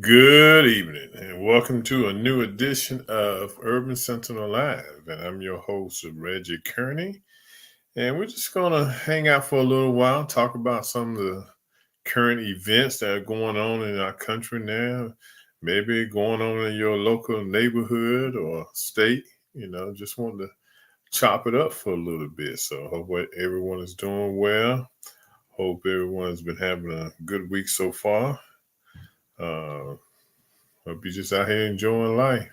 Good evening, and welcome to a new edition of Urban Sentinel Live. And I'm your host, Reggie Kearney. And we're just going to hang out for a little while, talk about some of the current events that are going on in our country now, maybe going on in your local neighborhood or state. Just wanted to chop it up for a little bit. So, hope everyone is doing well. Hope everyone's been having a good week so far. Uh, Hope you just out here enjoying life.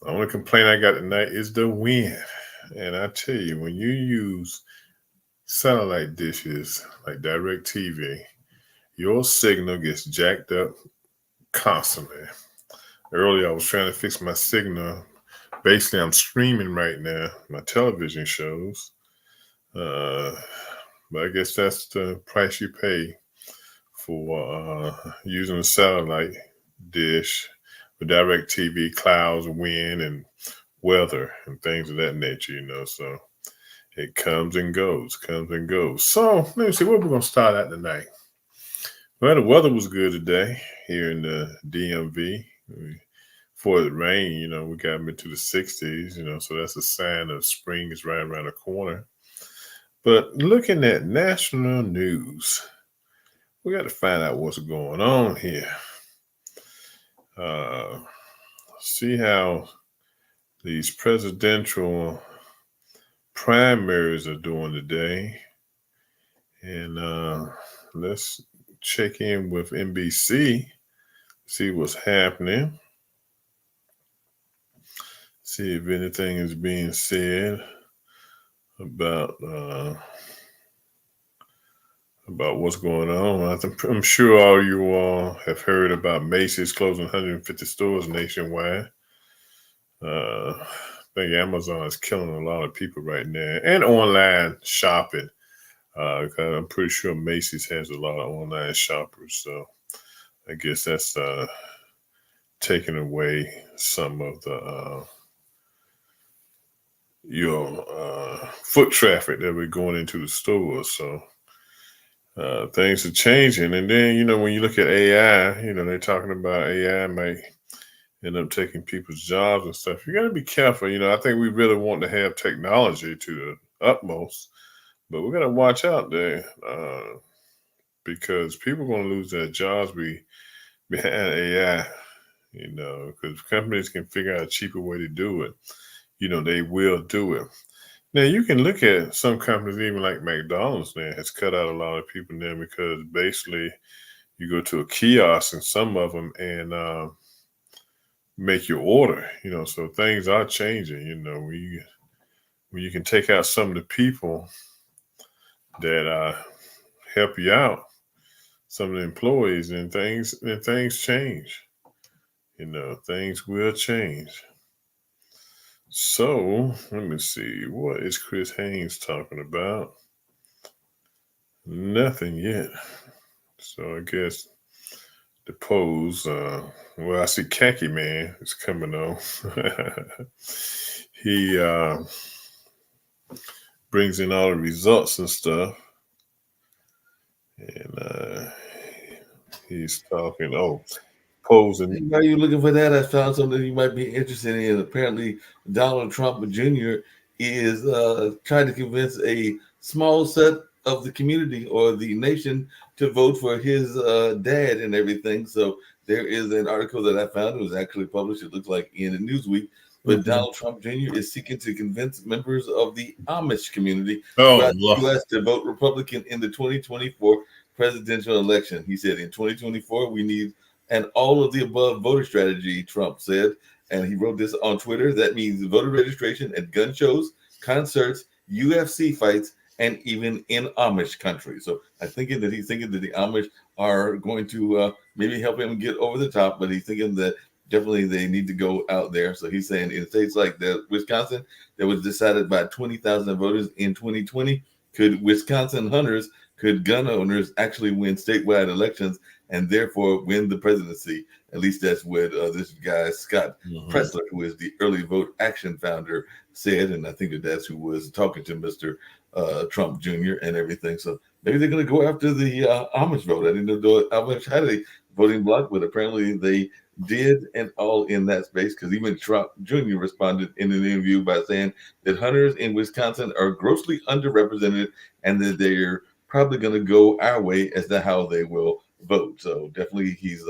The only complaint I got tonight is the wind. And I tell you, when you use satellite dishes like Direct TV, your signal gets jacked up constantly. Earlier, I was trying to fix my signal. Basically, I'm streaming right now my television shows. Uh, but I guess that's the price you pay for using a satellite dish with Direct TV, clouds, wind, and weather and things of that nature. So it comes and goes, comes and goes. So let me see where we're gonna start at tonight. Well, the weather was good today here in the DMV. Before it rained, we got into the 60s, so that's a sign of spring is right around the corner. But looking at national news, we got to find out what's going on here. Uh, see how these presidential primaries are doing today. And let's check in with NBC, see what's happening, see if anything is being said about what's going on. I'm sure all you all have heard about Macy's closing 150 stores nationwide. I think Amazon is killing a lot of people right now, and online shopping. Because I'm pretty sure Macy's has a lot of online shoppers, so I guess that's taking away some of the your foot traffic that we're going into the stores. So things are changing, and then when you look at AI, they're talking about AI might end up taking people's jobs and stuff. You got to be careful. I think we really want to have technology to the utmost, but we got to watch out there because people are going to lose their jobs behind AI. Because companies can figure out a cheaper way to do it. They will do it. Now you can look at some companies, even like McDonald's, now has cut out a lot of people now because basically you go to a kiosk in some of them and make your order. So things are changing. When you can take out some of the people that help you out, some of the employees, and things change. Things will change. So let me see. What is Chris Haynes talking about? Nothing yet. So I guess the polls. Well, I see Khaki Man is coming on. He brings in all the results and stuff, and he's talking. Oh, polls and While you're looking for that, I found something you might be interested in. Apparently, Donald Trump Jr. is trying to convince a small set of the community or the nation to vote for his dad and everything. So there is an article that I found. It was actually published, it looks like, in Newsweek. But Mhm. Donald Trump Jr. is seeking to convince members of the Amish community Oh throughout the Lord. U.S. to vote Republican in the 2024 presidential election. He said, in 2024, we need and all of the above voter strategy, Trump said. And he wrote this on Twitter. That means voter registration at gun shows, concerts, UFC fights, and even in Amish country. So he's thinking that the Amish are going to maybe help him get over the top, but he's thinking that definitely they need to go out there. So he's saying in states like Wisconsin, that was decided by 20,000 voters in 2020, could gun owners actually win statewide elections and therefore win the presidency? At least that's what this guy, Scott Mhm. Pressler, who is the Early Vote Action founder, said. And I think that's who was talking to Mr. Trump Jr. and everything. So maybe they're going to go after the Amish vote. I didn't know how they voting bloc, but apparently they did and all in that space because even Trump Jr. responded in an interview by saying that hunters in Wisconsin are grossly underrepresented and that they're probably going to go our way as to how they will vote. So definitely he's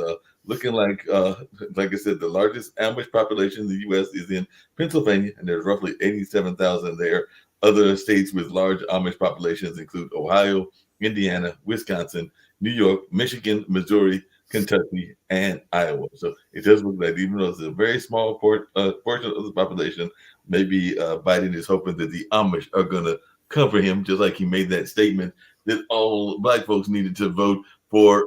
looking like I said, the largest Amish population in the U.S. is in Pennsylvania, and there's roughly 87,000 there. Other states with large Amish populations include Ohio, Indiana, Wisconsin, New York, Michigan, Missouri, Kentucky, and Iowa. So it does look like even though it's a very small portion of the population, maybe Biden is hoping that the Amish are going to cover him, just like he made that statement that all black folks needed to vote for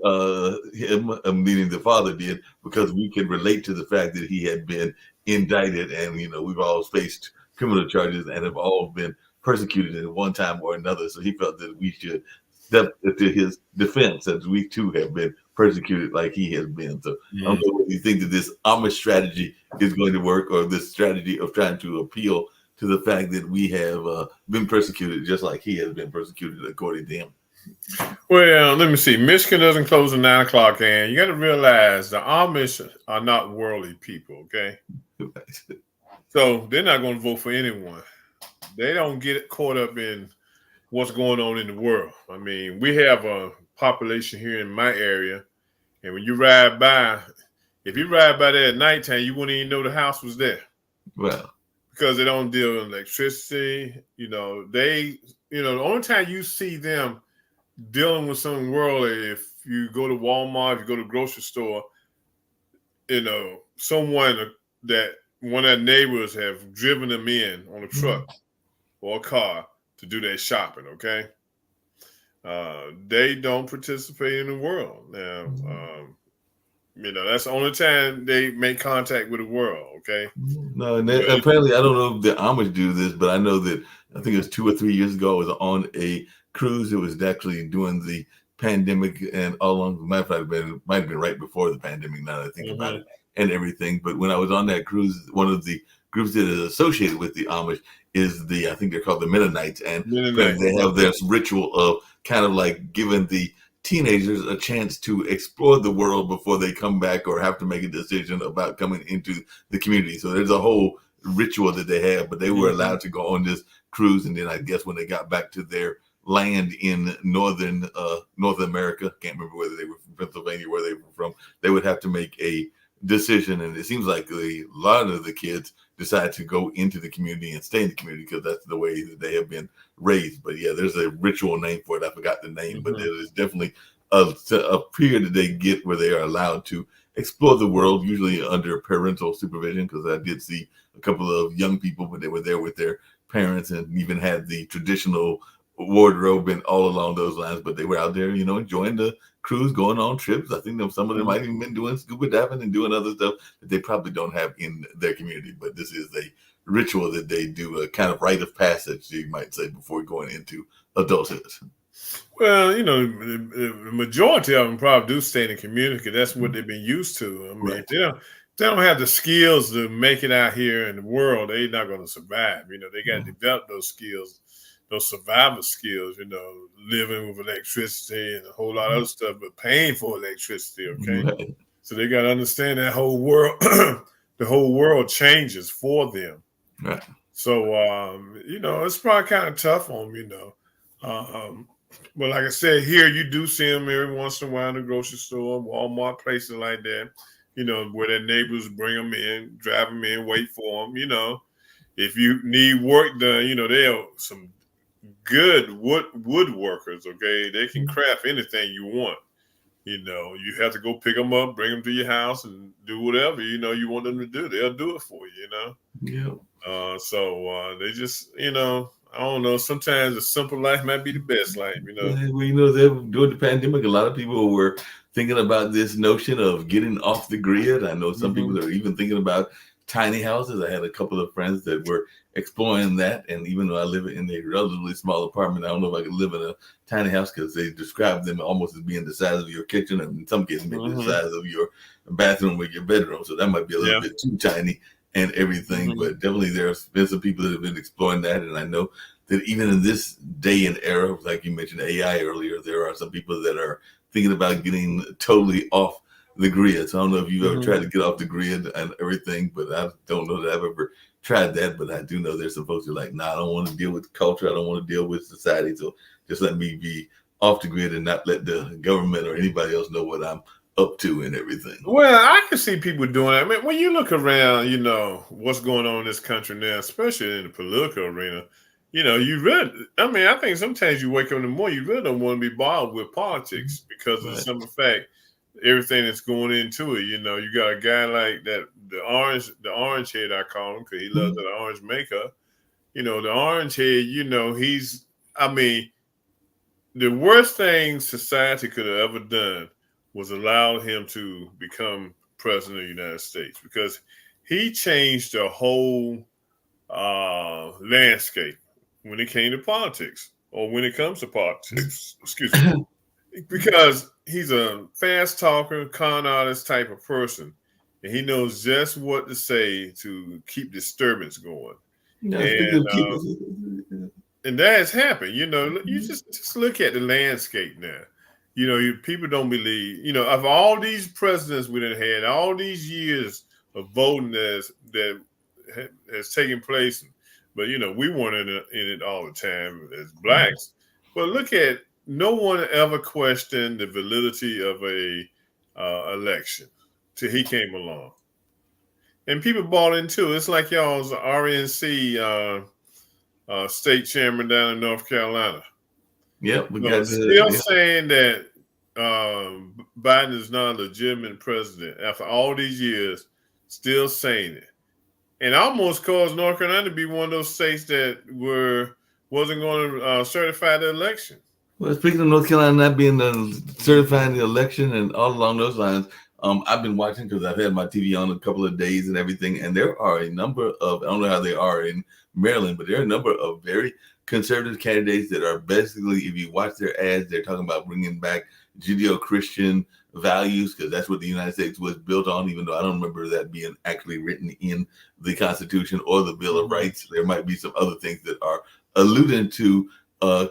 him, meaning the father did, because we can relate to the fact that he had been indicted, and we've all faced criminal charges and have all been persecuted at one time or another. So he felt that we should step to his defense, as we too have been persecuted like he has been. So I don't know whether you think that this Amish strategy is going to work, or this strategy of trying to appeal to the fact that we have been persecuted just like he has been persecuted, according to him. Well, let me see. Michigan doesn't close at 9 o'clock, and you got to realize the Amish are not worldly people. Okay, so they're not going to vote for anyone. They don't get caught up in what's going on in the world. I mean, we have a population here in my area, and when you ride by, if you ride by there at nighttime, you wouldn't even know the house was there. Well, because they don't deal with electricity. The only time you see them dealing with something worldly, if you go to Walmart, if you go to the grocery store, someone that one of their neighbors have driven them in on a truck or a car to do their shopping. Okay, they don't participate in the world now. That's the only time they make contact with the world. Okay. No, and apparently, I don't know if the Amish do this, but I know that I think it was 2 or 3 years ago, I was on a cruise. It was actually during the pandemic, and all along, matter of fact, it might have been right before the pandemic, now that I think about it, and everything. But when I was on that cruise, one of the groups that is associated with the Amish is I think they're called the Mennonites, and they have this ritual of kind of like giving the teenagers a chance to explore the world before they come back or have to make a decision about coming into the community. So there's a whole ritual that they have, but they were allowed to go on this cruise. And then I guess when they got back to their land in North America, can't remember whether they were from Pennsylvania, where they were from, they would have to make a decision. And it seems like a lot of the kids decide to go into the community and stay in the community because that's the way that they have been raised. But yeah, there's a ritual name for it. I forgot the name, but there is definitely a period that they get where they are allowed to explore the world, usually under parental supervision, because I did see a couple of young people, but they were there with their parents and even had the traditional wardrobe and all along those lines. But they were out there, enjoying the cruise, going on trips. I think some of them might even been doing scuba diving and doing other stuff that they probably don't have in their community. But this is a ritual that they do, a kind of rite of passage, you might say, before going into adulthood. Well, the majority of them probably do stay in the community because that's what they've been used to. I mean, if they don't have the skills to make it out here in the world, they're not going to survive. They got to develop those skills, those survival skills, living with electricity and a whole lot of other stuff, but paying for electricity, okay? Right. So they got to understand that whole world, the whole world changes for them. Right. So, it's probably kind of tough on them, but like I said, here you do see them every once in a while in the grocery store, Walmart, places like that, where their neighbors bring them in, drive them in, wait for them, If you need work done, they're some good woodworkers, okay? They can craft anything you want. You have to go pick them up, bring them to your house, and do whatever you want them to do. They'll do it for you. Yeah. So they just I don't know. Sometimes a simple life might be the best life. Yeah, well, during the pandemic, a lot of people were thinking about this notion of getting off the grid. I know some people are even thinking about tiny houses. I had a couple of friends that were exploring that. And even though I live in a relatively small apartment, I don't know if I could live in a tiny house because they describe them almost as being the size of your kitchen, and in some cases maybe the size of your bathroom or your bedroom. So that might be a little bit too tiny and everything. But definitely there's been some people that have been exploring that. And I know that even in this day and era, like you mentioned AI earlier, there are some people that are thinking about getting totally off the grid. So I don't know if you've ever Mhm. tried to get off the grid and everything, but I don't know that I've ever tried that. But I do know there's some folks who are like, nah, I don't want to deal with culture. I don't want to deal with society. So just let me be off the grid and not let the government or anybody else know what I'm up to and everything. Well, I can see people doing that. I mean, when you look around, what's going on in this country now, especially in the political arena, you really, I mean, I think sometimes you wake up in the morning, you really don't want to be bothered with politics because of the Right. simple fact, everything that's going into it. You got a guy like that, the orange head, I call him, because he loves that orange makeup. The orange head, I mean, the worst thing society could have ever done was allow him to become president of the United States, because he changed the whole landscape when it came to politics, or when it comes to politics. Excuse me. Because he's a fast talker, con artist type of person, and he knows just what to say to keep disturbance going. Yeah, speaking And of keeping, and that has happened. You just look at the landscape now. People don't believe. Of all these presidents we done had, all these years of voting has taken place, but we weren't in it all the time as blacks. But look at, no one ever questioned the validity of a election till he came along, and people bought into it. It's like y'all's RNC state chairman down in North Carolina. yep, we got the Still yeah. saying that Biden is not a legitimate president after all these years, still saying it. And almost caused North Carolina to be one of those states that wasn't going to certify the election. Well, speaking of North Carolina not being certifying the election and all along those lines, I've been watching because I've had my TV on a couple of days and everything, and there are a number of, I don't know how they are in Maryland, but there are a number of very conservative candidates that are basically, if you watch their ads, they're talking about bringing back Judeo-Christian values, because that's what the United States was built on, even though I don't remember that being actually written in the Constitution or the Bill of Mhm. Rights. There might be some other things that are alluding to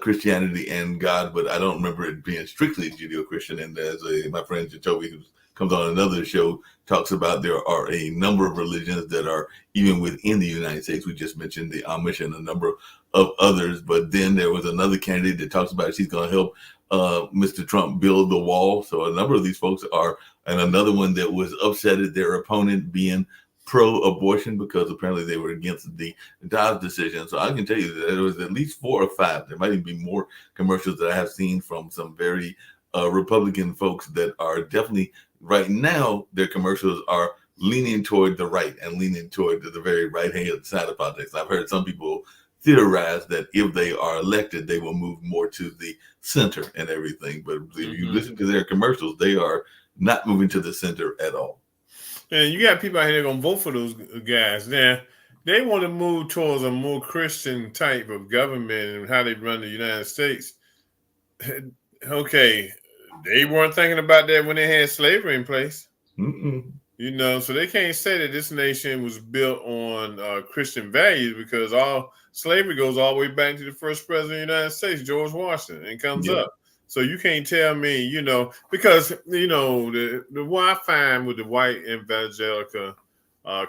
Christianity and God, but I don't remember it being strictly Judeo-Christian. And as my friend Jacoby, who comes on another show, talks about, there are a number of religions that are even within the United States. We just mentioned the Amish and a number of others, but then there was another candidate that talks about she's going to help Mr. Trump build the wall. So a number of these folks are, and another one that was upset at their opponent being pro-abortion because apparently they were against the Dobbs decision. So I can tell you that there was at least 4 or 5. There might even be more commercials that I have seen from some very Republican folks that are definitely, right now, their commercials are leaning toward the right and leaning toward the very right hand side of politics. I've heard some people theorize that if they are elected, they will move more to the center and everything. But if you listen to their commercials, they are not moving to the center at all. And you got people out here going to vote for those guys. Now, they want to move towards a more Christian type of government and how they run the United States. Okay, they weren't thinking about that when they had slavery in place. Mm-mm. So they can't say that this nation was built on Christian values, because all slavery goes all the way back to the first president of the United States, George Washington, and comes Yeah. up. So you can't tell me, because the what I find with the white evangelical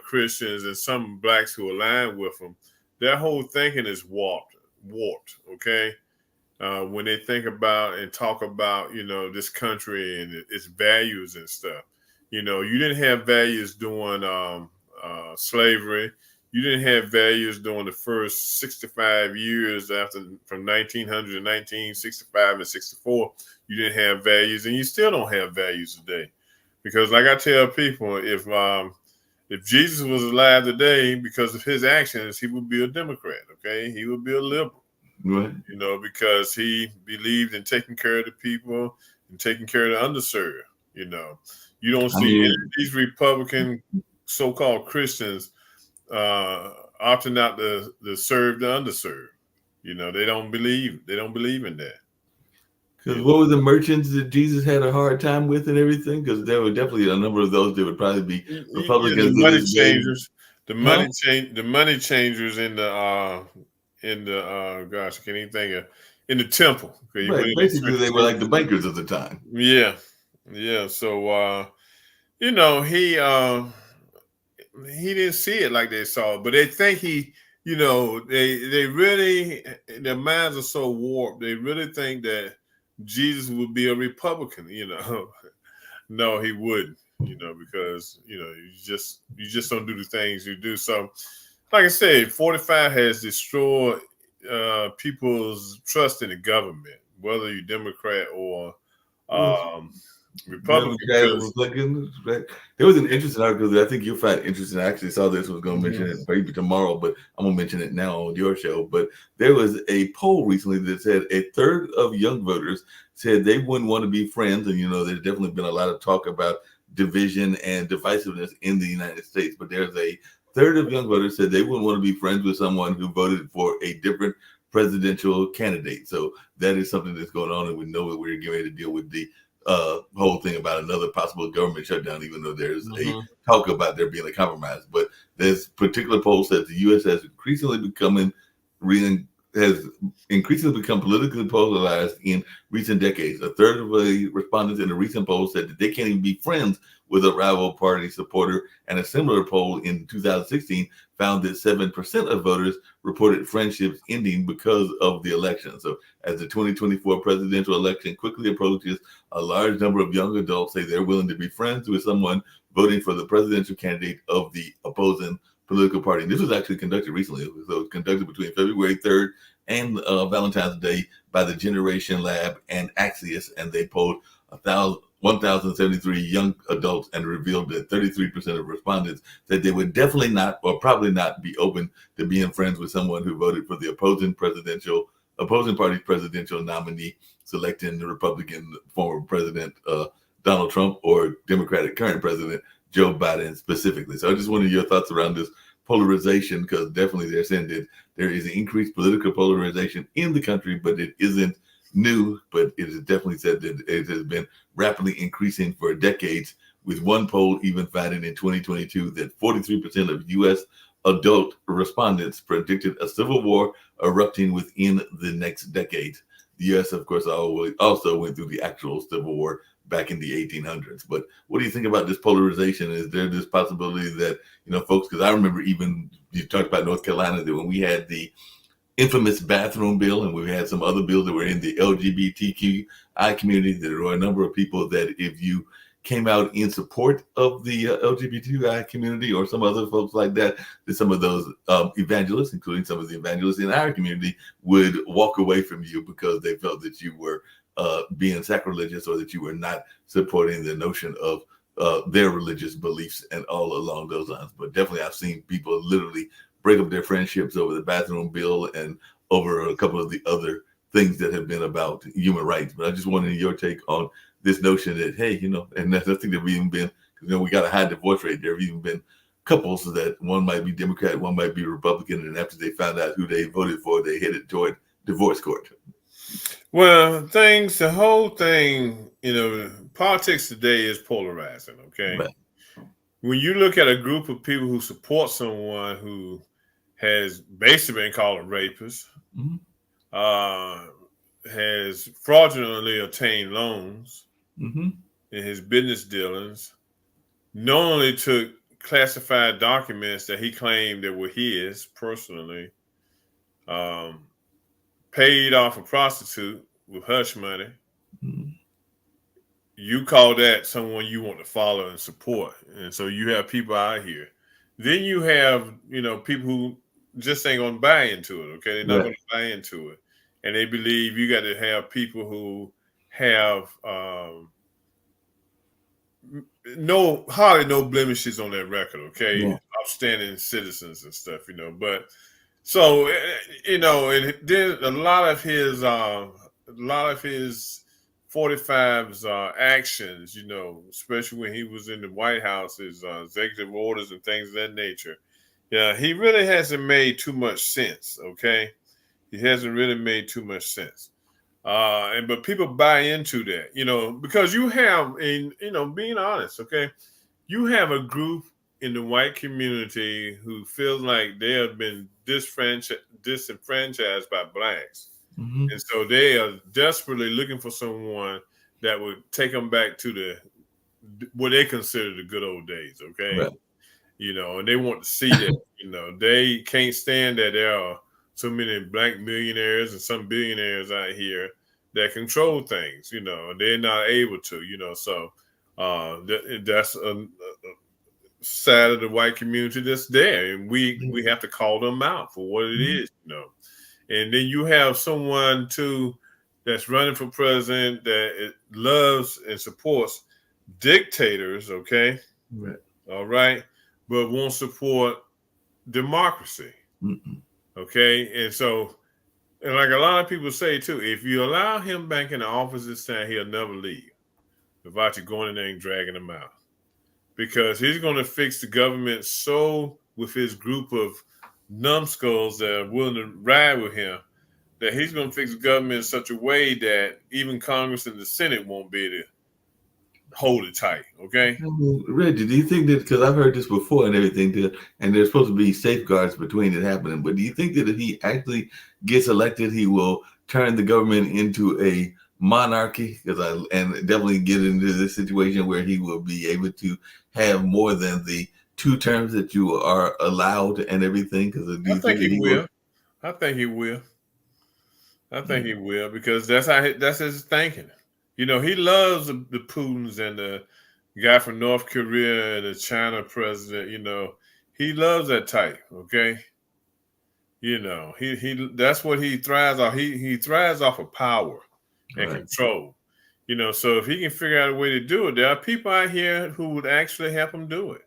Christians and some blacks who align with them, their whole thinking is warped. Okay, when they think about and talk about this country and its values and stuff. You didn't have values during slavery. You didn't have values during the first 65 years after, from 1900 to 1965 and 64. You didn't have values, and you still don't have values today. Because, like I tell people, if Jesus was alive today, because of his actions, he would be a Democrat. Okay, he would be a liberal. Right. Because he believed in taking care of the people and taking care of the underserved. You don't I see any mean, of these Republican so-called Christians opting out to serve the underserved. They don't believe in that. because what were the merchants that Jesus had a hard time with and everything? Because there were definitely a number of those that would probably be Yeah, the Republicans to money this day. changers, Huh? the money changers gosh, I can't even think of, in the temple. Okay, you went Right. in and Basically, searched they the were like temple. the bankers of the time. Yeah, yeah. So he didn't see it like they saw it, but they think they really, their minds are so warped. They really think that Jesus would be a Republican. No, he wouldn't. Because you just don't do the things you do. So, like I said, 45 has destroyed people's trust in the government, whether you're Democrat or Well, um, Republican. Democrat or Because Republican. Right? There was an interesting article that I think you'll find interesting. I actually saw this, was going to mention Mhm. it maybe tomorrow, but I'm going to mention it now on your show. But there was a poll recently that said a third of young voters said they wouldn't want to be friends. And, there's definitely been a lot of talk about division and divisiveness in the United States. But there's a third of young voters said they wouldn't want to be friends with someone who voted for a different presidential candidate. So that is something that's going on. And we know that we're getting ready to deal with the whole thing about another possible government shutdown, even though there's a Mhm. talk about there being a compromise. But this particular poll says the U.S. Has increasingly become politically polarized in recent decades. A third of the respondents in a recent poll said that they can't even be friends with a rival party supporter, and a similar poll in 2016 found that 7% of voters reported friendships ending because of the election. So, as the 2024 presidential election quickly approaches, a large number of young adults say they're willing to be friends with someone voting for the presidential candidate of the opposing political party. And this was actually conducted recently. So it was conducted between February 3rd and Valentine's Day by the Generation Lab and Axios, and they polled 1,073 young adults and revealed that 33% of respondents said they would definitely not, or probably not, be open to being friends with someone who voted for the opposing party's presidential nominee, selecting the Republican former president Donald Trump or Democratic current president Joe Biden specifically. So I just wanted your thoughts around this polarization, because definitely they're saying that there is increased political polarization in the country, but it isn't new, but it is definitely said that it has been rapidly increasing for decades, with one poll even finding in 2022 that 43% of U.S. adult respondents predicted a civil war erupting within the next decade. The U.S., of course, also went through the actual civil war back in the 1800s. But what do you think about this polarization? Is there this possibility that, folks, because I remember even you talked about North Carolina, that when we had the infamous bathroom bill, and we had some other bills that were in the LGBTQI community, there were a number of people that if you came out in support of the LGBTQI community or some other folks like that, that some of those evangelists, including some of the evangelists in our community, would walk away from you because they felt that you were being sacrilegious, or that you were not supporting the notion of their religious beliefs and all along those lines. But definitely, I've seen people literally break up their friendships over the bathroom bill and over a couple of the other things that have been about human rights. But I just wanted your take on this notion that, hey, and that's, I think that we've even been, we got a high divorce rate. There have even been couples that one might be Democrat, one might be Republican, and after they found out who they voted for, they headed toward divorce court. Well, the whole thing, politics today is polarizing. Okay, Right. when you look at a group of people who support someone who has basically been called a rapist, Mm-hmm. uh, has fraudulently obtained loans Mm-hmm. in his business dealings, knowingly took classified documents that he claimed that were his personally, um, paid off a prostitute with hush money. Mm-hmm. You call that someone you want to follow and support. And so you have people out here. Then you have, people who just ain't going to buy into it. Okay. They're not Right. going to buy into it. And they believe you got to have people who have hardly no blemishes on their record. Okay. Yeah. Outstanding citizens and stuff, but so, and then a lot of his 45's actions, especially when he was in the White House, his executive orders and things of that nature. Yeah, he really hasn't made too much sense. Okay, he hasn't really made too much sense. But people buy into that, because you have, and being honest, okay, you have a group in the white community who feels like they have been disenfranchised by blacks. Mm-hmm. And so they are desperately looking for someone that would take them back to the what they consider the good old days. Okay, Right. and they want to see that. They can't stand that there are so many black millionaires and some billionaires out here that control things. They're not able to. So that's a side of the white community that's there, and we have to call them out for what it Mhm. is. And then you have someone too that's running for president that loves and supports dictators, okay, Right. all right, but won't support democracy, Mm-mm. okay. And so, and like a lot of people say too, if you allow him back in the office this time, he'll never leave without you going in there and dragging him out, because he's going to fix the government so with his group of numbskulls that are willing to ride with him, that he's going to fix the government in such a way that even Congress and the Senate won't be able to hold it tight. Okay. Well, Reggie, do you think that, because I've heard this before and everything, and there's supposed to be safeguards between it happening, but do you think that if he actually gets elected, he will turn the government into a monarchy? And definitely get into this situation where he will be able to have more than the 2 terms that you are allowed and everything? Because do I you think think he that he will? will. I think he will. I think Mm. he will, because that's his thinking. He loves the Putins and the guy from North Korea and the China president. He loves that type. Okay. He that's what he thrives off. He thrives off of power and Right. control. So if he can figure out a way to do it, there are people out here who would actually help him do it.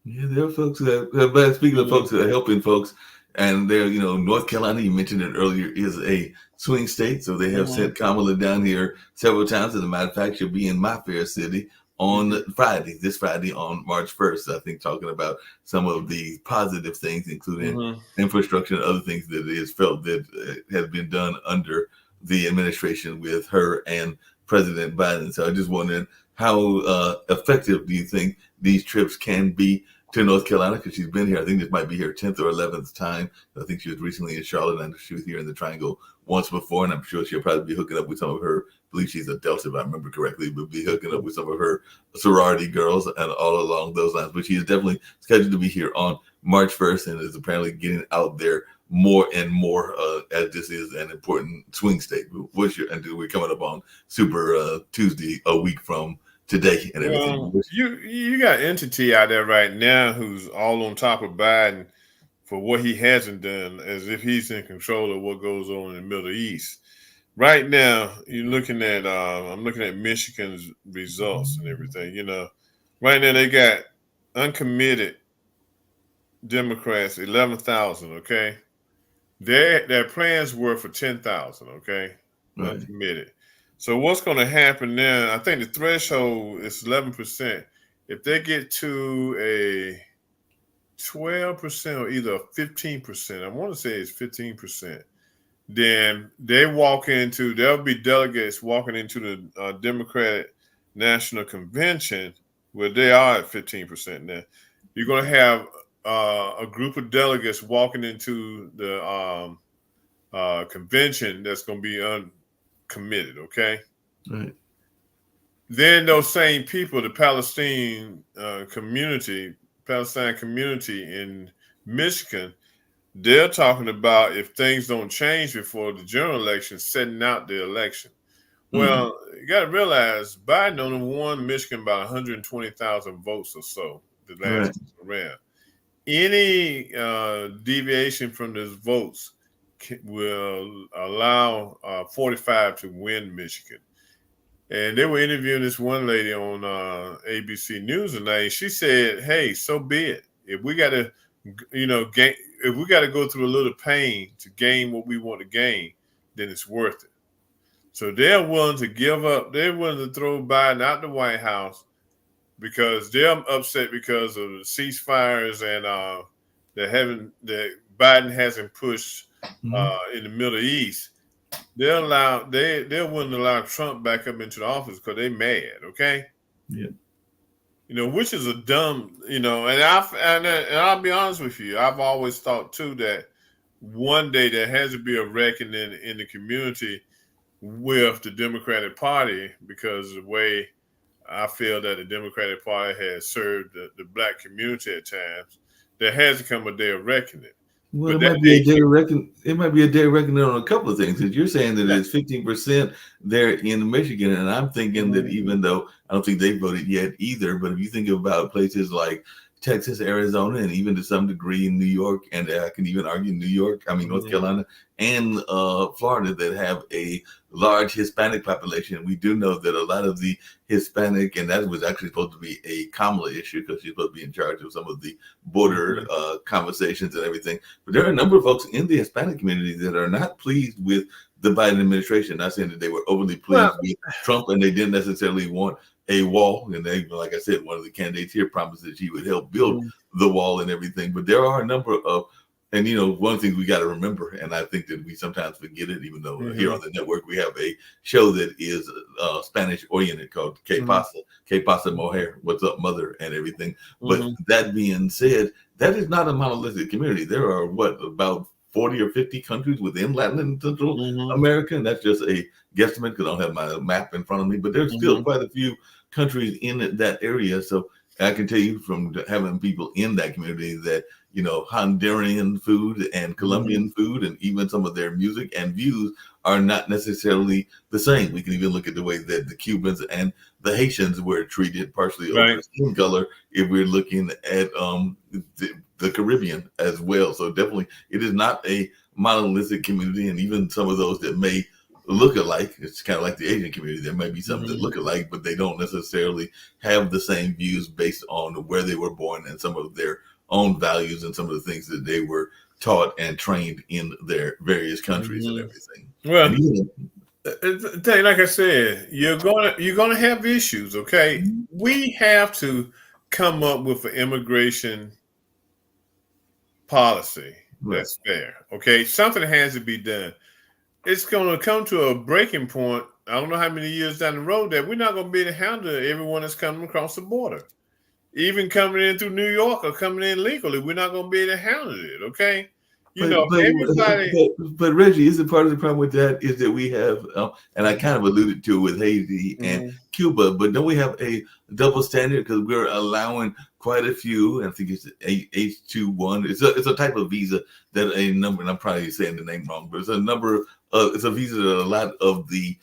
Yeah, there are folks that, but speaking of Mhm. folks that are helping folks, and they're, North Carolina, you mentioned it earlier, is a swing state. So they have Mhm. sent Kamala down here several times. As a matter of fact, she'll be in my fair city on Mhm. this Friday on March 1st, I think, talking about some of the positive things, including Mhm. infrastructure and other things that it is felt that has been done under the administration with her and President Biden. So I just wondering how effective do you think these trips can be to North Carolina, because she's been here. I think this might be her 10th or 11th time. I think she was recently in Charlotte, and she was here in the Triangle once before, and I'm sure she'll probably be hooking up with some of her, I believe she's a Delta, if I remember correctly, but be hooking up with some of her sorority girls and all along those lines. But she is definitely scheduled to be here on March 1st and is apparently getting out there more and more as this is an important swing state. And we're coming up on Super Tuesday, a week from today and everything. Well, you got entity out there right now who's all on top of Biden for what he hasn't done, as if he's in control of what goes on in the Middle East. Right now, you're looking at I'm looking at Michigan's results and everything. Right now they got uncommitted Democrats 11,000. Okay, their plans were for 10,000. Okay, Right. uncommitted. So what's going to happen now? I think the threshold is 11%. If they get to a 12% or either 15%, I want to say it's 15%, then there'll be delegates walking into the Democratic National Convention where they are at 15% now. You're going to have a group of delegates walking into the convention that's going to be uncommitted, okay? Right. Then those same people, the Palestine community in Michigan, they're talking about, if things don't change before the general election, setting out the election. Mm. Well, you got to realize Biden only won Michigan by 120,000 votes or so the Right. last round. Any deviation from those votes will allow 45 to win Michigan. And they were interviewing this one lady on ABC News tonight. She said, "Hey, so be it. If we got to, gain, if we got to go through a little pain to gain what we want to gain, then it's worth it." So they're willing to give up. They're willing to throw Biden out the White House because they're upset because of the ceasefires and that Biden hasn't pushed Mm-hmm. in the Middle East. They're willing to allow Trump back up into the office because they mad. Okay, Yeah. which is a dumb, and I'll be honest with you, I've always thought too that one day there has to be a reckoning in the community with the Democratic Party, because of the way I feel that the Democratic Party has served the black community at times. There has to come a day of reckoning. Well, But it that might be day, a day of reckon. It might be a day of reckoning on a couple of things. Because you're saying that yeah. it's 15% there in Michigan, and I'm thinking that Mhm. even though I don't think they voted yet either, but if you think about places like Texas, Arizona, and even to some degree in New York, and I can even argue New York, I mean North Mhm. Carolina and Florida, that have a large Hispanic population, we do know that a lot of the Hispanic, and that was actually supposed to be a Kamala issue because she's supposed to be in charge of some of the border Mhm. conversations and everything. But there are a number of folks in the Hispanic community that are not pleased with the Biden administration. Not saying that they were overly Well, pleased with Trump and they didn't necessarily want a wall. And they, like I said, one of the candidates here promised that she would help build mhm. the wall and everything. But there are a number of, and one thing we got to remember, and I think that we sometimes forget it, even though here on Mhm. the network we have a show that is Spanish oriented called Mhm. Que Pasa Moher, What's Up Mother, and everything. But Mhm. that being said, that is not a monolithic community. There are about 40 or 50 countries within Latin and Central Mhm. America, and that's just a guesstimate because I don't have my map in front of me. But there's still Mhm. quite a few countries in that area. So I can tell you from having people in that community that Honduran food and Mhm. Colombian food and even some of their music and views are not necessarily the same. We can even look at the way that the Cubans and the Haitians were treated partially over Right. skin color if we're looking at the Caribbean as well. So definitely, it is not a monolithic community, and even some of those that may look alike, it's kind of like the Asian community. There may be some that Mhm. look alike, but they don't necessarily have the same views based on where they were born and some of their own values and some of the things that they were taught and trained in their various countries and Mhm. everything. And Well, even like I said, you're gonna have issues. Okay, we have to come up with an immigration policy right. that's fair. Okay, something has to be done. It's going to come to a breaking point. I don't know how many years down the road that we're not going to be able to handle everyone that's coming across the border, even coming in through New York or coming in legally. We're not going to be able to handle it. Okay, But but everybody. but Reggie, isn't part of the problem with that is that we have, and I kind of alluded to it with Haiti and Mhm. Cuba, but don't we have a double standard because we're allowing quite a few? I think it's H-2-1. It's a type of visa that a number, and I'm probably saying the name wrong, but it's a number. It's a visa that a lot of the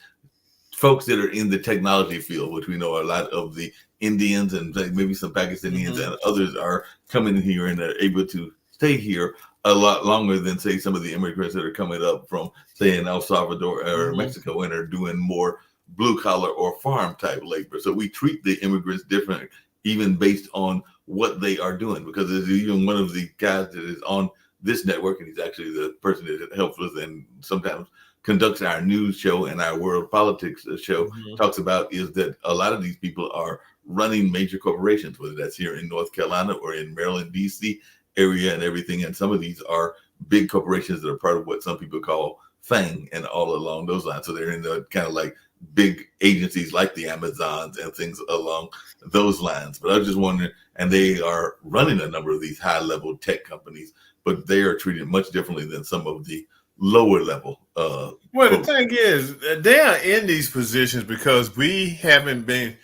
folks that are in the technology field, which we know a lot of the Indians and maybe some Pakistanians Mhm. and others are coming in here and are able to stay here a lot longer than say some of the immigrants that are coming up from say in El Salvador or Mhm. Mexico and are doing more blue collar or farm type labor. So we treat the immigrants different even based on what they are doing because there's even one of the guys that is on this network and he's actually the person that helps us and sometimes conducts our news show and our world politics show Mhm. talks about is that a lot of these people are running major corporations, whether that's here in North Carolina or in Maryland, D.C. area and everything. And some of these are big corporations that are part of what some people call FANG and all along those lines. So they're in the kind of like big agencies like the Amazons and things along those lines. But I was just wondering, and they are running a number of these high level tech companies, but they are treated much differently than some of the lower level Well, the folks. thing is, they are in these positions because we haven't been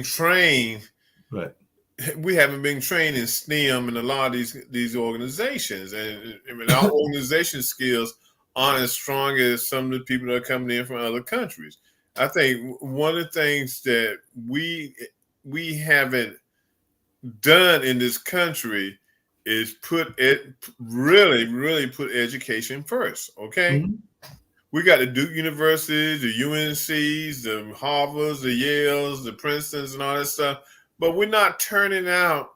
trained. Right. We haven't been trained in STEM in a lot of these organizations, and I mean our organization skills aren't as strong as some of the people that are coming in from other countries. I think one of the things that we haven't done in this country is put it really put education first. Okay, Mhm. we got the Duke Universities, the UNCs, the Harvards, the Yales, the Princetons, and all that stuff. But we're not turning out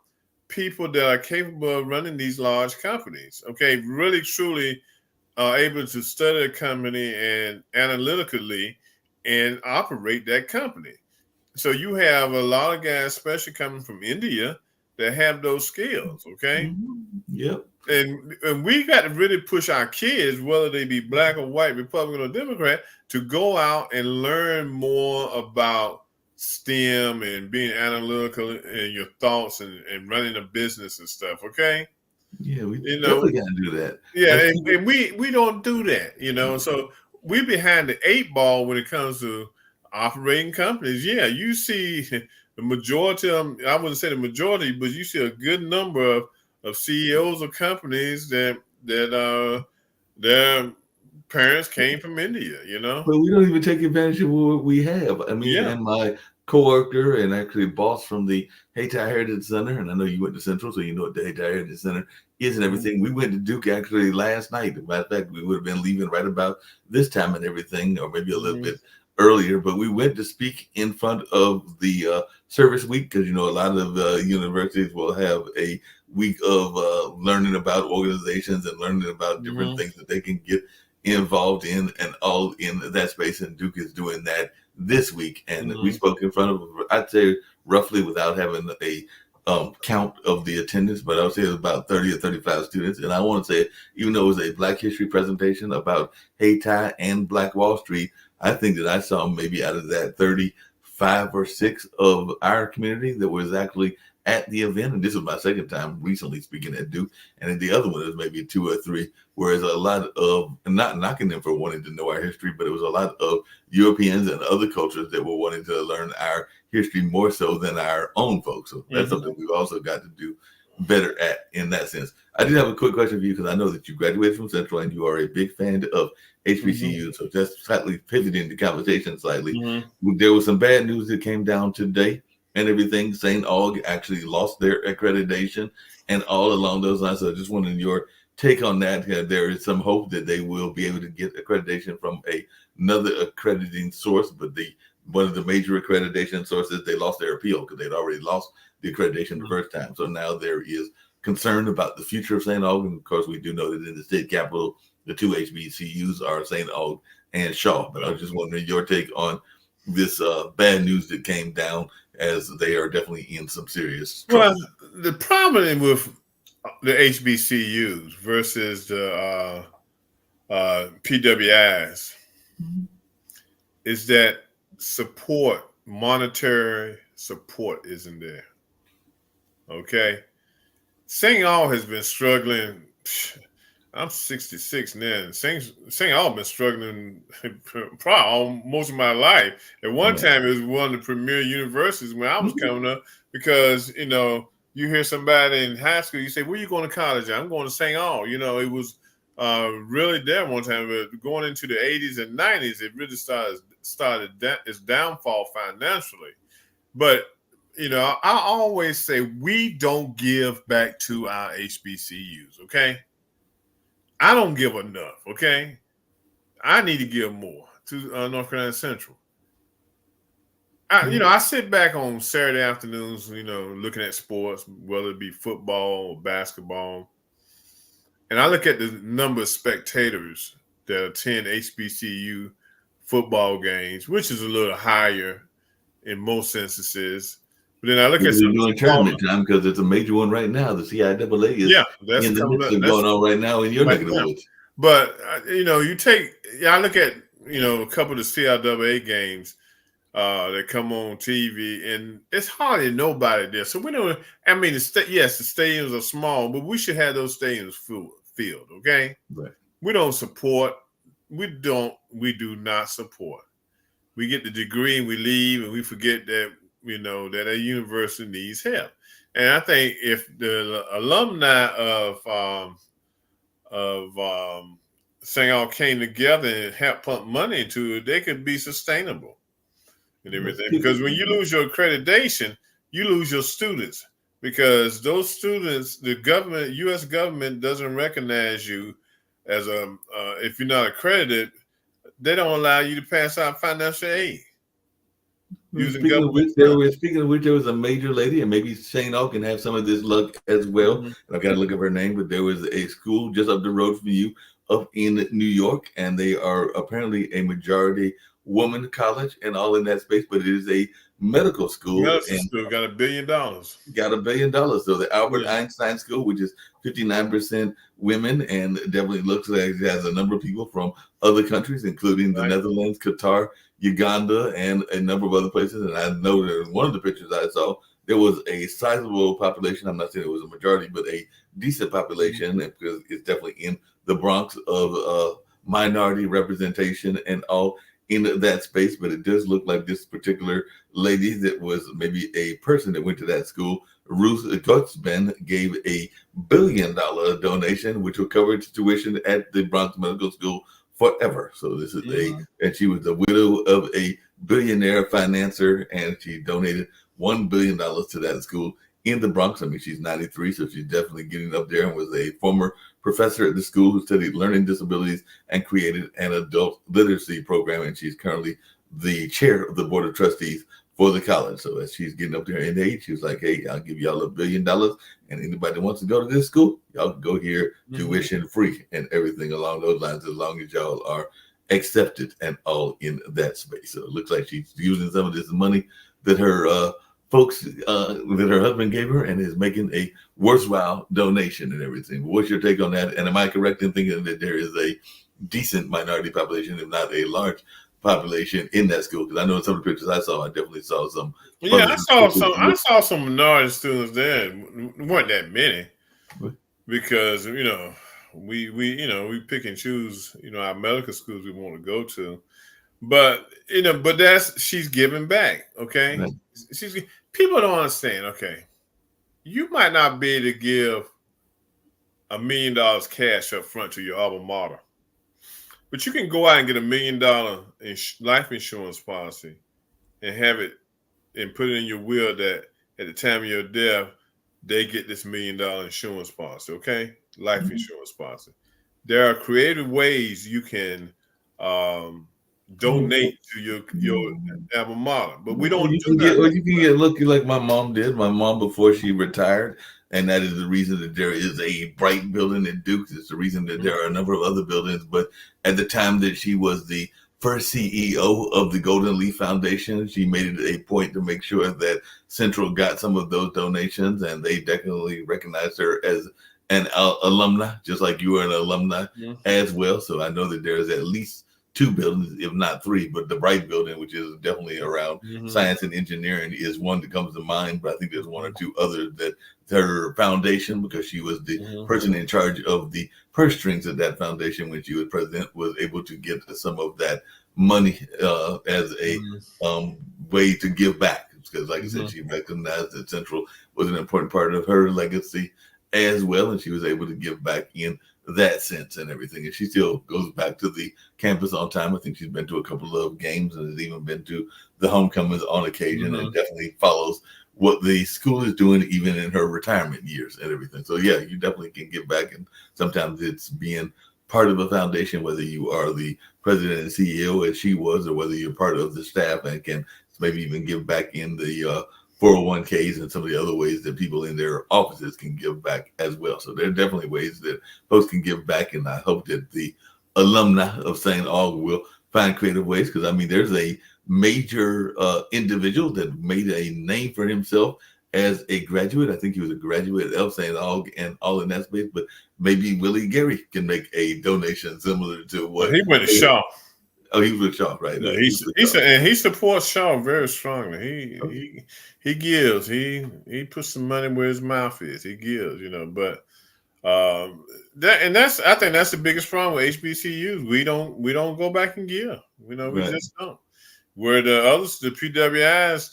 people that are capable of running these large companies. Okay, really truly are able to study a company and analytically and operate that company. So you have a lot of guys, especially coming from India, that have those skills. Okay, Mhm. Yep. and we got to really push our kids, whether they be black or white, Republican or Democrat, to go out and learn more about STEM and being analytical in your thoughts and running a business and stuff. Okay, Yeah, we you know, definitely got to do that. yeah, That's and we don't do that. So we behind the eight ball when it comes to operating companies. Yeah, you see the majority of them, I wouldn't say the majority, but you see a good number of CEOs of companies that their parents came from India, you know? But we don't even take advantage of what we have. I mean, Yeah. and my coworker and actually boss from the Hayti Heritage Center, and I know you went to Central, so you know what the Hayti Heritage Center is and Mhm. everything. We went to Duke actually last night. As a matter of fact, we would have been leaving right about this time and everything, or maybe a little Mhm. bit earlier. But we went to speak in front of the service week because you know a lot of universities will have a week of learning about organizations and learning about different Mhm. things that they can get involved in and all in that space. And Duke is doing that this week. And we Mhm. spoke in front of, I'd say roughly without having a count of the attendance, but I would say it was about 30 or 35 students. And I want to say, even though it was a Black History presentation about Hayti and Black Wall Street, I think that I saw maybe out of that 35 or 6 of our community that was actually at the event. And this was my second time recently speaking at Duke. And then the other one is maybe 2 or 3. Whereas a lot of, not knocking them for wanting to know our history, but it was a lot of Europeans and other cultures that were wanting to learn our history more so than our own folks. So that's Mhm. something we've also got to do better at in that sense. I did have a quick question for you because I know that you graduated from Central and you are a big fan of Mhm. HBCU. So just slightly pivoting the conversation slightly, Mhm. there was some bad news that came down today and everything. St. Aug actually lost their accreditation and all along those lines. So I just wanted your take on that. There is some hope that they will be able to get accreditation from another accrediting source, but the one of the major accreditation sources, they lost their appeal because they'd already lost the accreditation the first time. So now there is concern about the future of St. Aug. And of course, we do know that in the state capital, the 2 HBCUs are St. Aug and Shaw. But I was just wondering your take on this bad news that came down, as they are definitely in some serious Well, trouble. the problem with the HBCUs versus the PWIs is that support, monetary support, isn't there. Okay, St. All has been struggling. I'm 66 now. And St. All been struggling probably all, most of my life. At one Right. time, it was one of the premier universities when I was coming up because you hear somebody in high school, you say, "Where you going to college?" I'm going to St. All. It was really there one time, but going into the 80s and 90s, it really started its downfall financially. But I always say we don't give back to our HBCUs. Okay, I don't give enough. Okay, I need to give more to North Carolina Central. I sit back on Saturday afternoons, looking at sports, whether it be football or basketball, and I look at the number of spectators that attend HBCU football games, which is a little higher in most instances. But then I look at Because some they're of the doing smaller. tournament time because it's a major one right now. The CIAA is Yeah, that's in the coming midst up. of That's going on right now in your right neck of the now. woods. But you take. Yeah, I look at a couple of the CIAA games that come on TV, and it's hardly nobody there. So we don't. I mean, yes, the stadiums are small, but we should have those stadiums filled. Okay, Right. we don't support. We don't. We do not support. We get the degree and we leave, and we forget that that a university needs help. And I think if the alumni of St. All came together and helped pump money into it, they could be sustainable and Let's everything. pivot. Because when you lose your accreditation, you lose your students. Because those students, the government, U.S. government, doesn't recognize you as if you're not accredited. They don't allow you to pass out financial aid using Speaking of government which, funds. there was a major lady, and maybe Shane O can have some of this luck as well. Mhm. And I've got to look up her name, but there was a school just up the road from you, up in New York, and they are apparently a majority woman college and all in that space. But it is a medical school, Medicine and school got $1 billion. got $1 billion. So the Albert Yeah, Einstein School, which is 59% women, and definitely looks like it has a number of people from other countries, including the right. Netherlands, Qatar, Uganda, and a number of other places. And I know that in one of the pictures I saw, there was a sizable population. I'm not saying it was a majority, but a decent Mhm. population because it's definitely in the Bronx of minority representation and all in that space, but it does look like this particular lady that was maybe a person that went to that school, Ruth Gutzman, gave $1 billion donation, which will cover its tuition at the Bronx Medical School forever. So this is Mhm. and she was the widow of a billionaire financier, and she donated $1 billion to that school in the Bronx. I mean, she's 93, so she's definitely getting up there, and was a former professor at the school who studied learning disabilities and created an adult literacy program. And she's currently the chair of the board of trustees for the college. So as she's getting up there in age, she was like, "Hey, I'll give y'all $1 billion, and anybody that wants to go to this school, y'all can go here Mhm. tuition free and everything along those lines, as long as y'all are accepted and all in that space." So it looks like she's using some of this money that her folks that her husband gave her, and is making a worthwhile donation and everything. But what's your take on that? And am I correct in thinking that there is a decent minority population, if not a large population, in that school? Because I know in some of the pictures I saw, I definitely saw some Yeah, brothers I and saw sisters. some. I saw some minority students there. Weren't that many With, because we pick and choose our medical schools we want to go to. But but that's she's giving back. Okay, right. she's people don't understand. Okay, you might not be able to give $1 million cash up front to your alma mater, but you can go out and get $1 million life insurance policy and have it and put it in your will that at the time of your death, they get this $1 million insurance policy, okay? Life Mhm. insurance policy. There are creative ways you can um, Well, donate to your alma mater, but we or don't you do can that. get, or you can get lucky like my mom did. My mom, before she retired, and that is the reason that there is a bright building at Duke's. It's the reason that there are a number of other buildings. But at the time that she was the first CEO of the Golden Leaf Foundation, she made it a point to make sure that Central got some of those donations, and they definitely recognized her as an alumna, just like you were an alumna Mhm, as well. So I know that there's at least two buildings, if not three, but the Bright building, which is definitely around mhm, science and engineering, is one that comes to mind. But I think there's one or mhm, two others that her foundation, because she was the mhm, person in charge of the purse strings of that foundation when she was president, was able to get some of that money as a mhm, um, way to give back. Because, like I said, mhm, she recognized that Central was an important part of her legacy as well, and she was able to give back in that sense and everything. And she still goes back to the campus on time. I think she's been to a couple of games and has even been to the homecomings on occasion, and mhm. definitely follows what the school is doing even in her retirement years and everything. So yeah, you definitely can give back, and sometimes it's being part of a foundation, whether you are the president and CEO as she was, or whether you're part of the staff and can maybe even give back in the 401ks and some of the other ways that people in their offices can give back as well. So there are definitely ways that folks can give back, and I hope that the alumni of St. Aug will find creative ways, because I mean, there's a major individual that made a name for himself as a graduate. I think he was a graduate of St. Aug and all in that space, but maybe Willie Gary can make a donation similar to Well, what. he went to Shaw. Oh, he was with Shaw, right? Yeah, He was with he's Shaw. and he supports Shaw very strongly. Oh, He gives. He puts some money where his mouth is. He gives, but that's I think that's the biggest problem with HBCUs. We don't go back and give. We right. just don't. Where the others, the PWIs,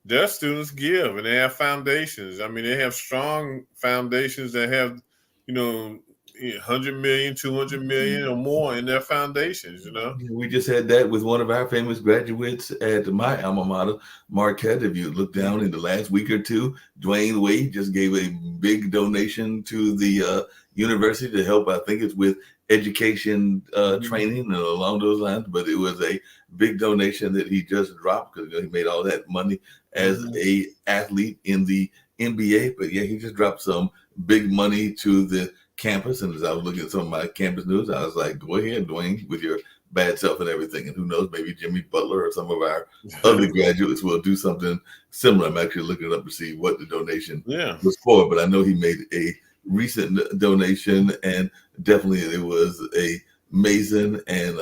their students give and they have foundations. I mean, they have strong foundations that have, you know, 100 million, 200 million or more in their foundations. We just had that with one of our famous graduates at my alma mater, Marquette. If you look down in the last week or two, Dwayne Wade just gave a big donation to the university to help. I think it's with education Mhm, training and along those lines. But it was a big donation that he just dropped, because he made all that money as mhm, a athlete in the NBA. But yeah, he just dropped some big money to the campus. And as I was looking at some of my campus news, I was like, go ahead, Dwayne, with your bad self and everything. And who knows, maybe Jimmy Butler or some of our other mhm. graduates will do something similar. I'm actually looking up to see what the donation Yeah. was for, but I know he made a recent donation, and definitely it was a amazing and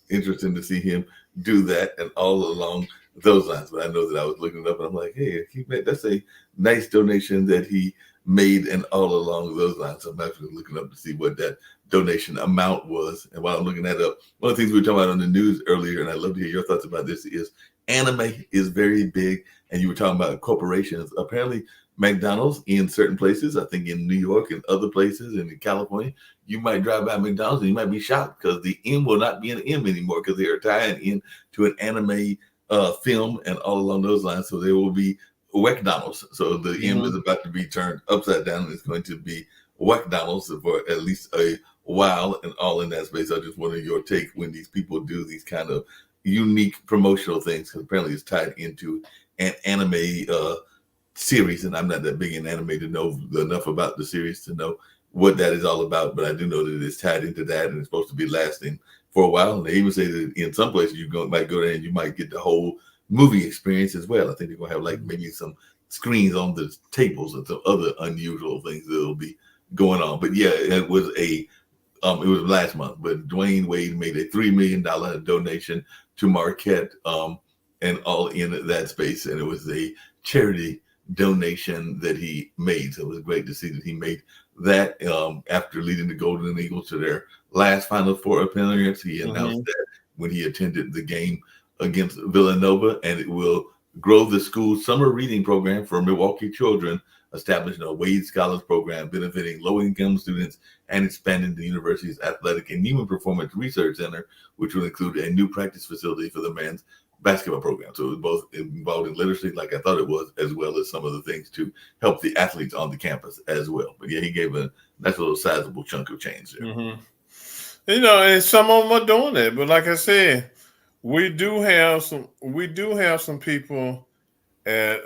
interesting to see him do that and all along those lines. But I know that I was looking it up and I'm like, hey, that's a nice donation that he made and all along those lines. So I'm actually looking up to see what that donation amount was. And while I'm looking that up, one of the things we were talking about on the news earlier, and I'd love to hear your thoughts about this, is anime is very big. And you were talking about corporations. Apparently, McDonald's in certain places, I think in New York and other places and in California, you might drive by McDonald's and you might be shocked because the M will not be an M anymore because they are tying in to an anime film and all along those lines. So there will be McDonald's. So the M is Mhm. about to be turned upside down and it's going to be McDonald's for at least a while and all in that space. I just wanted your take when these people do these kind of unique promotional things because apparently it's tied into an anime series, and I'm not that big in anime to know enough about the series to know what that is all about. But I do know that it's tied into that, and it's supposed to be lasting for a while. And they even say that in some places might go there and you might get the whole movie experience as well. I think they're gonna have like maybe some screens on the tables and some other unusual things that'll be going on. But yeah, it was last month, but Dwayne Wade made a $3 million donation to Marquette, and all in that space, and it was a charity donation that he made. So it was great to see that he made that after leading the Golden Eagles to their last Final Four appearance. He announced Mhm. that when he attended the game against Villanova, and it will grow the school's summer reading program for Milwaukee children, establishing a Wade Scholars Program benefiting low-income students and expanding the university's athletic and human performance research center, which will include a new practice facility for the men's basketball program. So it was both involved in literacy, like I thought it was, as well as some of the things to help the athletes on the campus as well. But yeah, he gave a nice little sizable chunk of change there. Mhm. And some of them are doing that, but like I said, we do have some people at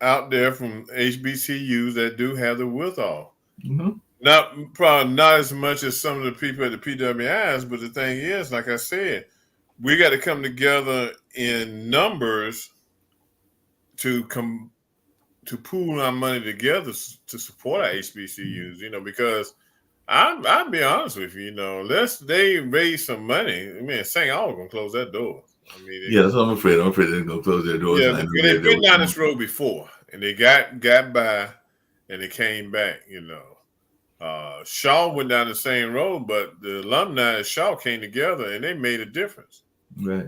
out there from HBCUs that do have the withall. Mm-hmm. Not probably not as much as some of the people at the PWIs, but the thing is, like I said, we got to come together in numbers to come to pool our money together to support our HBCUs. Because I'll be honest with you. Unless they raise some money, I mean, St. Aug gonna close that door. I mean, Yeah, that's what I'm afraid. I'm afraid they're going to close their doors, yeah, and I because know they've there been was down some. this road before, and they got by, and they came back. Shaw went down the same road, but the alumni at Shaw came together and they made a difference. Right.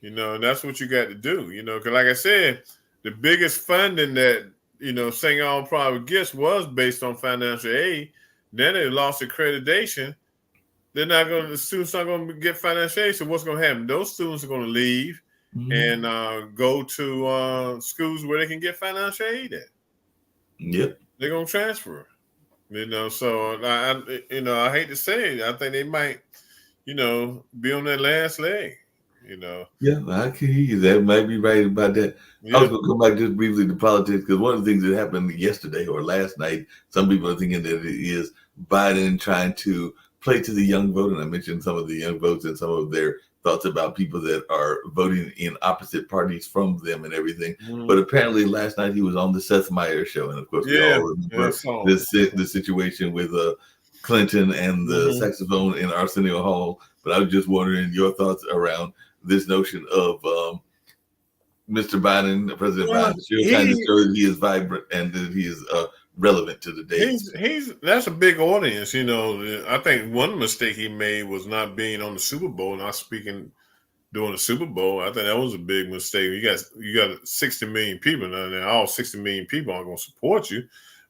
And that's what you got to do. Because like I said, the biggest funding that St. Aug probably gets was based on financial aid. Then they lost accreditation. The students not going to get financial aid. So what's going to happen? Those students are going to leave Mm-hmm. and go to schools where they can get financial aid at. Yep. They're going to transfer. So I hate to say it. I think they might, be on that last leg. You know, Yeah, I can hear you. That might be right about that. I was yeah. going to come back just briefly to politics because one of the things that happened yesterday or last night, some people are thinking that it is Biden trying to play to the young vote. And I mentioned some of the young votes and some of their thoughts about people that are voting in opposite parties from them and everything. But Mhm. apparently last night he was on the Seth Meyers show. And of course, we Yeah, all yeah, remember so the situation with Clinton and the mhm. saxophone in Arsenio Hall. But I was just wondering your thoughts around this notion of Mr. Biden, President Well, Biden, still trying to he show that he is vibrant and that he is relevant to today's. he's that's a big audience. I think one mistake he made was not being on the Super Bowl, not speaking during the Super Bowl. I think that was a big mistake. You got 60 million people now. All 60 million people aren't going to support you,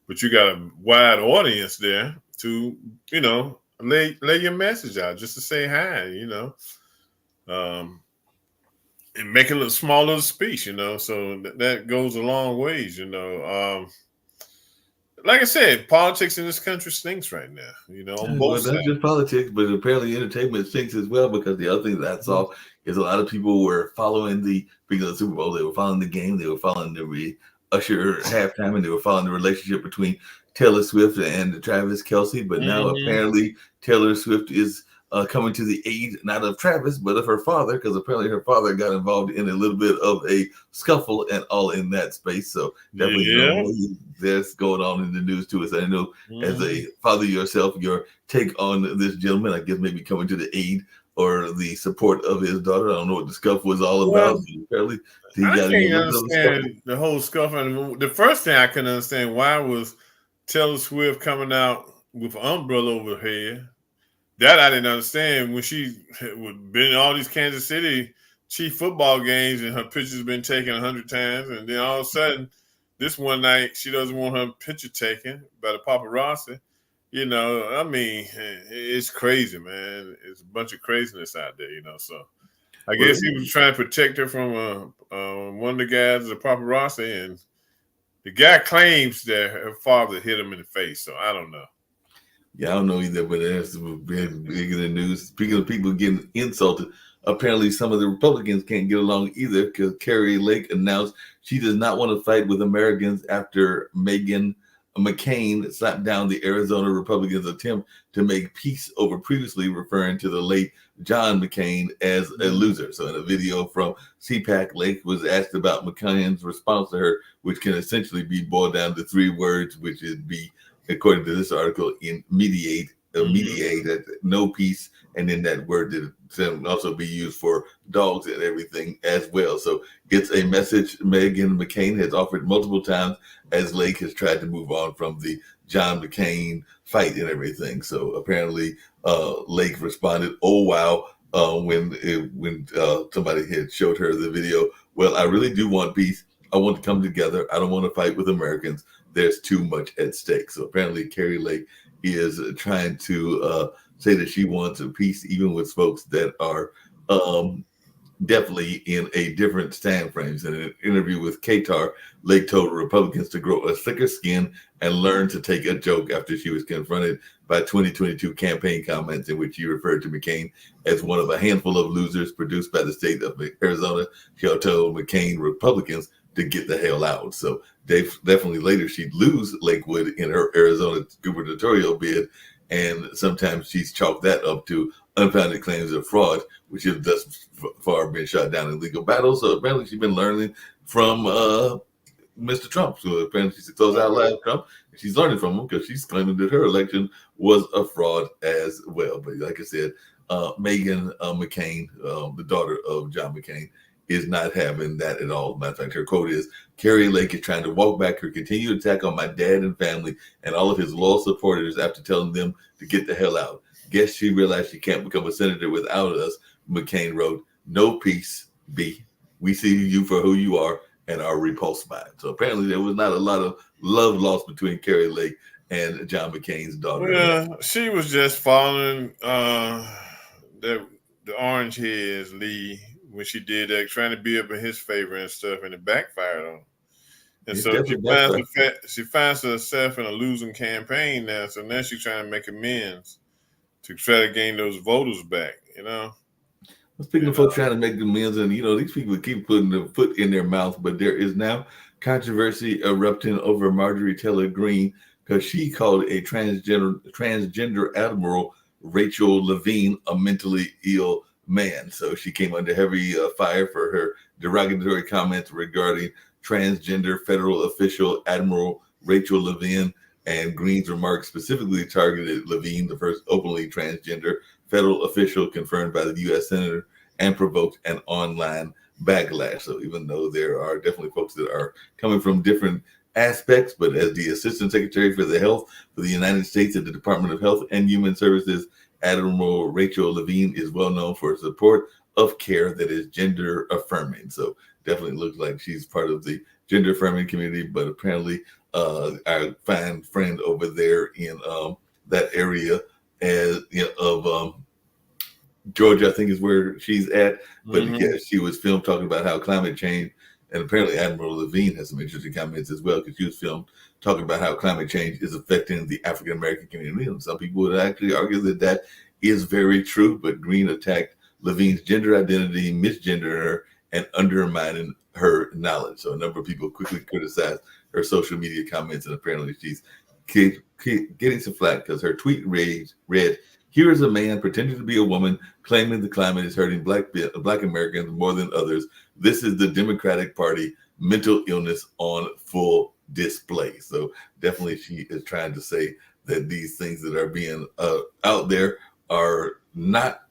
but you got a wide audience there to lay your message out, just to say hi. Um, and make a little small little speech. So that goes a long ways. Like I said, politics in this country stinks right now. On Yeah, both well, not sides. just politics, but apparently entertainment stinks as well. Because the other thing that I Mhm. saw is a lot of people were following because of the Super Bowl, they were following the game, they were following the Usher halftime, and they were following the relationship between Taylor Swift and Travis Kelsey. But now Mhm. apparently Taylor Swift is coming to the aid not of Travis, but of her father, because apparently her father got involved in a little bit of a scuffle and all in that space. So definitely Yeah. there's going on in the news too. As I know, as Mhm. a father yourself, your take on this gentleman, I guess maybe coming to the aid or the support of his daughter. I don't know what the scuffle was all Well, about. Apparently, he I got in a can't little bit of a scuffle. understand the whole scuffle. The first thing I couldn't understand why was Taylor Swift coming out with an umbrella over her head. That I didn't understand when she had been in all these Kansas City Chief football games and her picture's been taken 100 times, and then all of a sudden, this one night she doesn't want her picture taken by the paparazzi. I mean, it's crazy, man. It's a bunch of craziness out there, So I Well, guess he was trying to protect her from one of the guys, the paparazzi, and the guy claims that her father hit him in the face. So I don't know. yeah, I don't know either, but it has been big in the news. Speaking of people getting insulted, apparently some of the Republicans can't get along either because Carrie Lake announced she does not want to fight with Americans after Megan McCain slapped down the Arizona Republicans' attempt to make peace over previously referring to the late John McCain as a loser. So in a video from CPAC, Lake was asked about McCain's response to her, which can essentially be boiled down to three words, which would be, according to this article, in mediate, no peace, and then that word that can also be used for dogs and everything as well. So it's a message Meghan McCain has offered multiple times as Lake has tried to move on from the John McCain fight and everything. So apparently, Lake responded, "Oh wow." When somebody had showed her the video, well, I really do want peace. I want to come together. I don't want to fight with Americans. There's too much at stake. So apparently, Carrie Lake is trying to say that she wants a peace, even with folks that are definitely in a different stand frames. In an interview with Qatar, Lake told Republicans to grow a thicker skin and learn to take a joke after she was confronted by 2022 campaign comments in which she referred to McCain as one of a handful of losers produced by the state of Arizona. She told McCain Republicans to get the hell out. So definitely later she'd lose Lakewood in her Arizona gubernatorial bid, and sometimes she's chalked that up to unfounded claims of fraud, which have thus far been shot down in legal battles. So apparently she's been learning from Mr. Trump. So apparently she's closed out loud Trump, and she's learning from him because she's claiming that her election was a fraud as well. But like I said, Megan McCain, the daughter of John McCain, is not having that at all. Matter of fact, her quote is, "Carrie Lake is trying to walk back her continued attack on my dad and family and all of his loyal supporters after telling them to get the hell out. Guess she realized she can't become a senator without us." McCain wrote, "No peace, B. We see you for who you are and are repulsed by it." So apparently there was not a lot of love lost between Carrie Lake and John McCain's daughter. Well, she was just following the orange hairs lead when she did that, trying to be up in his favor and stuff, and it backfired on her. And It so definitely backfired. she finds herself in a losing campaign now. So now she's trying to make amends to try to gain those voters back. Speaking of folks trying to make amends, and these people keep putting the foot in their mouth, but there is now controversy erupting over Marjorie Taylor Greene because she called a transgender admiral, Rachel Levine, a mentally ill man. So she came under heavy fire for her derogatory comments regarding transgender federal official Admiral Rachel Levine, and Greene's remarks specifically targeted Levine, the first openly transgender federal official confirmed by the U.S. Senator, and provoked an online backlash. So even though there are definitely folks that are coming from different aspects, but as the Assistant Secretary for the Health for the United States at the Department of Health and Human Services, Admiral Rachel Levine is well known for her support of care that is gender affirming. So definitely looks like she's part of the gender affirming community, but apparently our fine friend over there in that area of Georgia, I think is where she's at. But yeah, she was filmed talking about how climate change, and apparently Admiral Levine has some interesting comments as well, because she was filmed talking about how climate change is affecting the African American community. And some people would actually argue that that is very true. But Greene attacked Levine's gender identity, misgendering her, and undermining her knowledge. So a number of people quickly criticized her social media comments, and apparently she's getting some flack because her tweet read, "Here is a man pretending to be a woman, claiming the climate is hurting black Americans more than others. This is the Democratic Party mental illness on full display." So definitely she is trying to say that these things that are being out there are not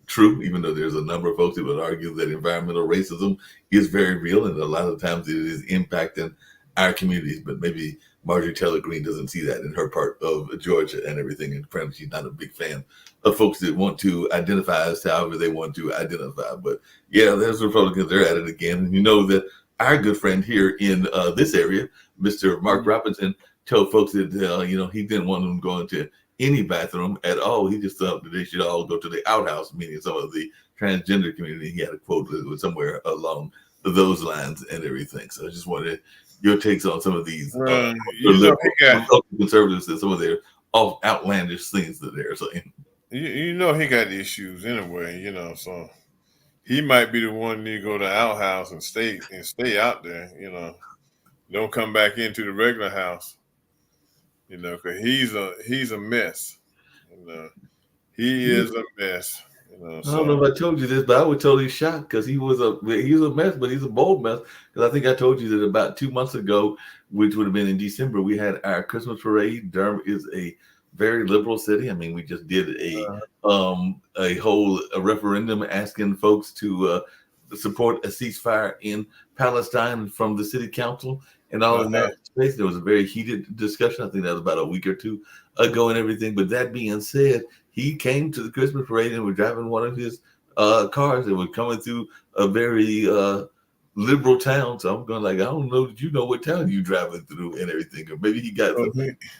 true, even though there's a number of folks that would argue that environmental racism is very real, and a lot of times it is impacting our communities, but maybe Marjorie Taylor Greene doesn't see that in her part of Georgia and everything. And apparently, she's not a big fan of folks that want to identify as however they want to identify. But yeah, there's Republicans. They're at it again. And you know that our good friend here in this area, Mr. Mark Robinson, told folks that he didn't want them going to any bathroom at all. He just thought that they should all go to the outhouse, meaning some of the transgender community. He had a quote that was somewhere along those lines and everything. So I just wanted your takes on some of these liberal conservatives and some of their outlandish things that they're saying. He got issues anyway, so he might be the one to go to the outhouse and stay out there, Don't come back into the regular house, because he's a mess. He is a mess. I don't know if I told you this, but I was totally shocked because he's a mess, but he's a bold mess. Because I think I told you that about 2 months ago, which would have been in December, we had our Christmas parade. Durham is a very liberal city. I mean, we just did a referendum asking folks to support a ceasefire in Palestine from the city council and all in that space. There was a very heated discussion. I think that was about a week or two ago and everything. But that being said, he came to the Christmas parade and was driving one of his cars and was coming through a very liberal town. So I'm going like, I don't know that you know what town you driving through and everything. Or maybe he got some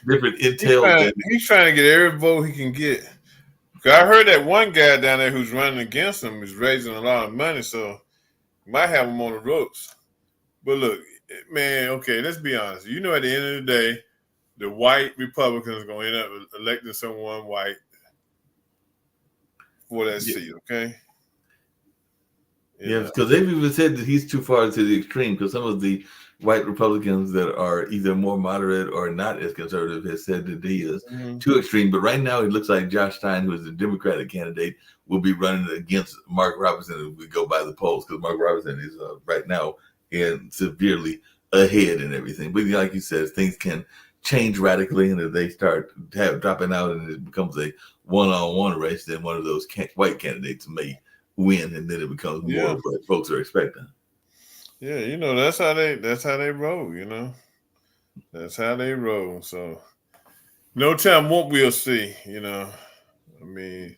different intel. He's trying to get every vote he can get. I heard that one guy down there who's running against him is raising a lot of money, so might have him on the ropes. But look, man, okay, let's be honest. At the end of the day, the white Republicans are going to end up electing someone white for that seat, okay? Yeah, because they've even said that he's too far to the extreme, because some of the white Republicans that are either more moderate or not as conservative has said that he is too extreme. But right now, it looks like Josh Stein, who is the Democratic candidate, will be running against Mark Robinson if we go by the polls, because Mark Robinson is right now severely ahead and everything. But like you said, things can change radically, and if they start dropping out and it becomes a one-on-one race, then one of those white candidates may win, and then it becomes more of what folks are expecting. Yeah, that's how they roll. That's how they roll. So no telling what we'll see. I mean,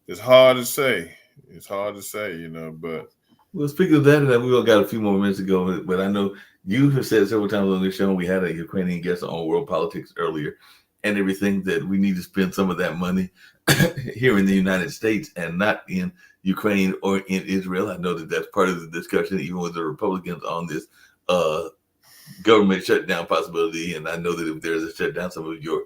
it's hard to say. But well, speaking of that, we only got a few more minutes to go, but I know you have said several times on this show, we had a Ukrainian guest on World Politics earlier and everything, that we need to spend some of that money here in the United States and not in Ukraine or in Israel. I know that that's part of the discussion, even with the Republicans on this government shutdown possibility. And I know that if there's a shutdown, some of your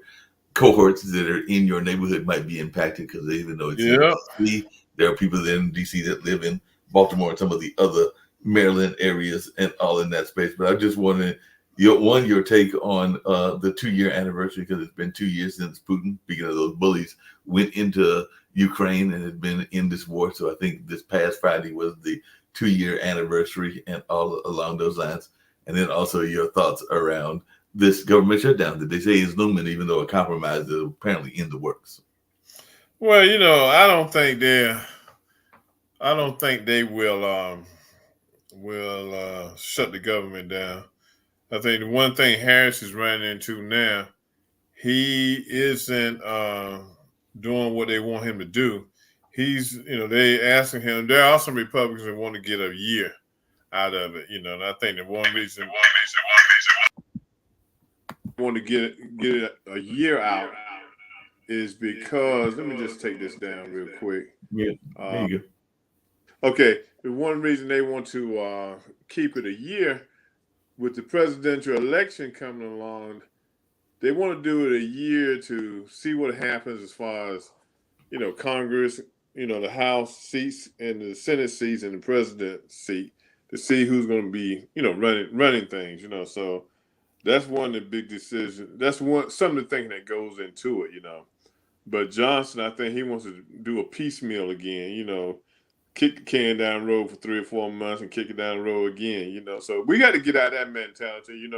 cohorts that are in your neighborhood might be impacted, because even though it's in DC, there are people in DC that live in Baltimore and some of the other Maryland areas and all in that space. But I just wanted your take on the 2-year anniversary, because it's been 2 years since Putin, speaking of those bullies, went into Ukraine and has been in this war. So I think this past Friday was the 2-year anniversary and all along those lines. And then also your thoughts around this government shutdown that they say is looming, even though a compromise is apparently in the works. Well, I don't think they will shut the government down. I think the one thing Harris is running into now, he isn't doing what they want him to do. He's, they asking him. There are some Republicans that want to get a year out of it, and I think the one reason want to get a year out is because, let me just take this down real quick. Yeah, there you go. Okay, the one reason they want to keep it a year, with the presidential election coming along, they want to do it a year to see what happens as far as, Congress, the House seats and the Senate seats and the president seat, to see who's going to be, running things, So that's one of the big decisions. That's some of the thinking that goes into it, But Johnson, I think he wants to do a piecemeal again, kick the can down the road for 3 or 4 months and kick it down the road again, So we got to get out of that mentality,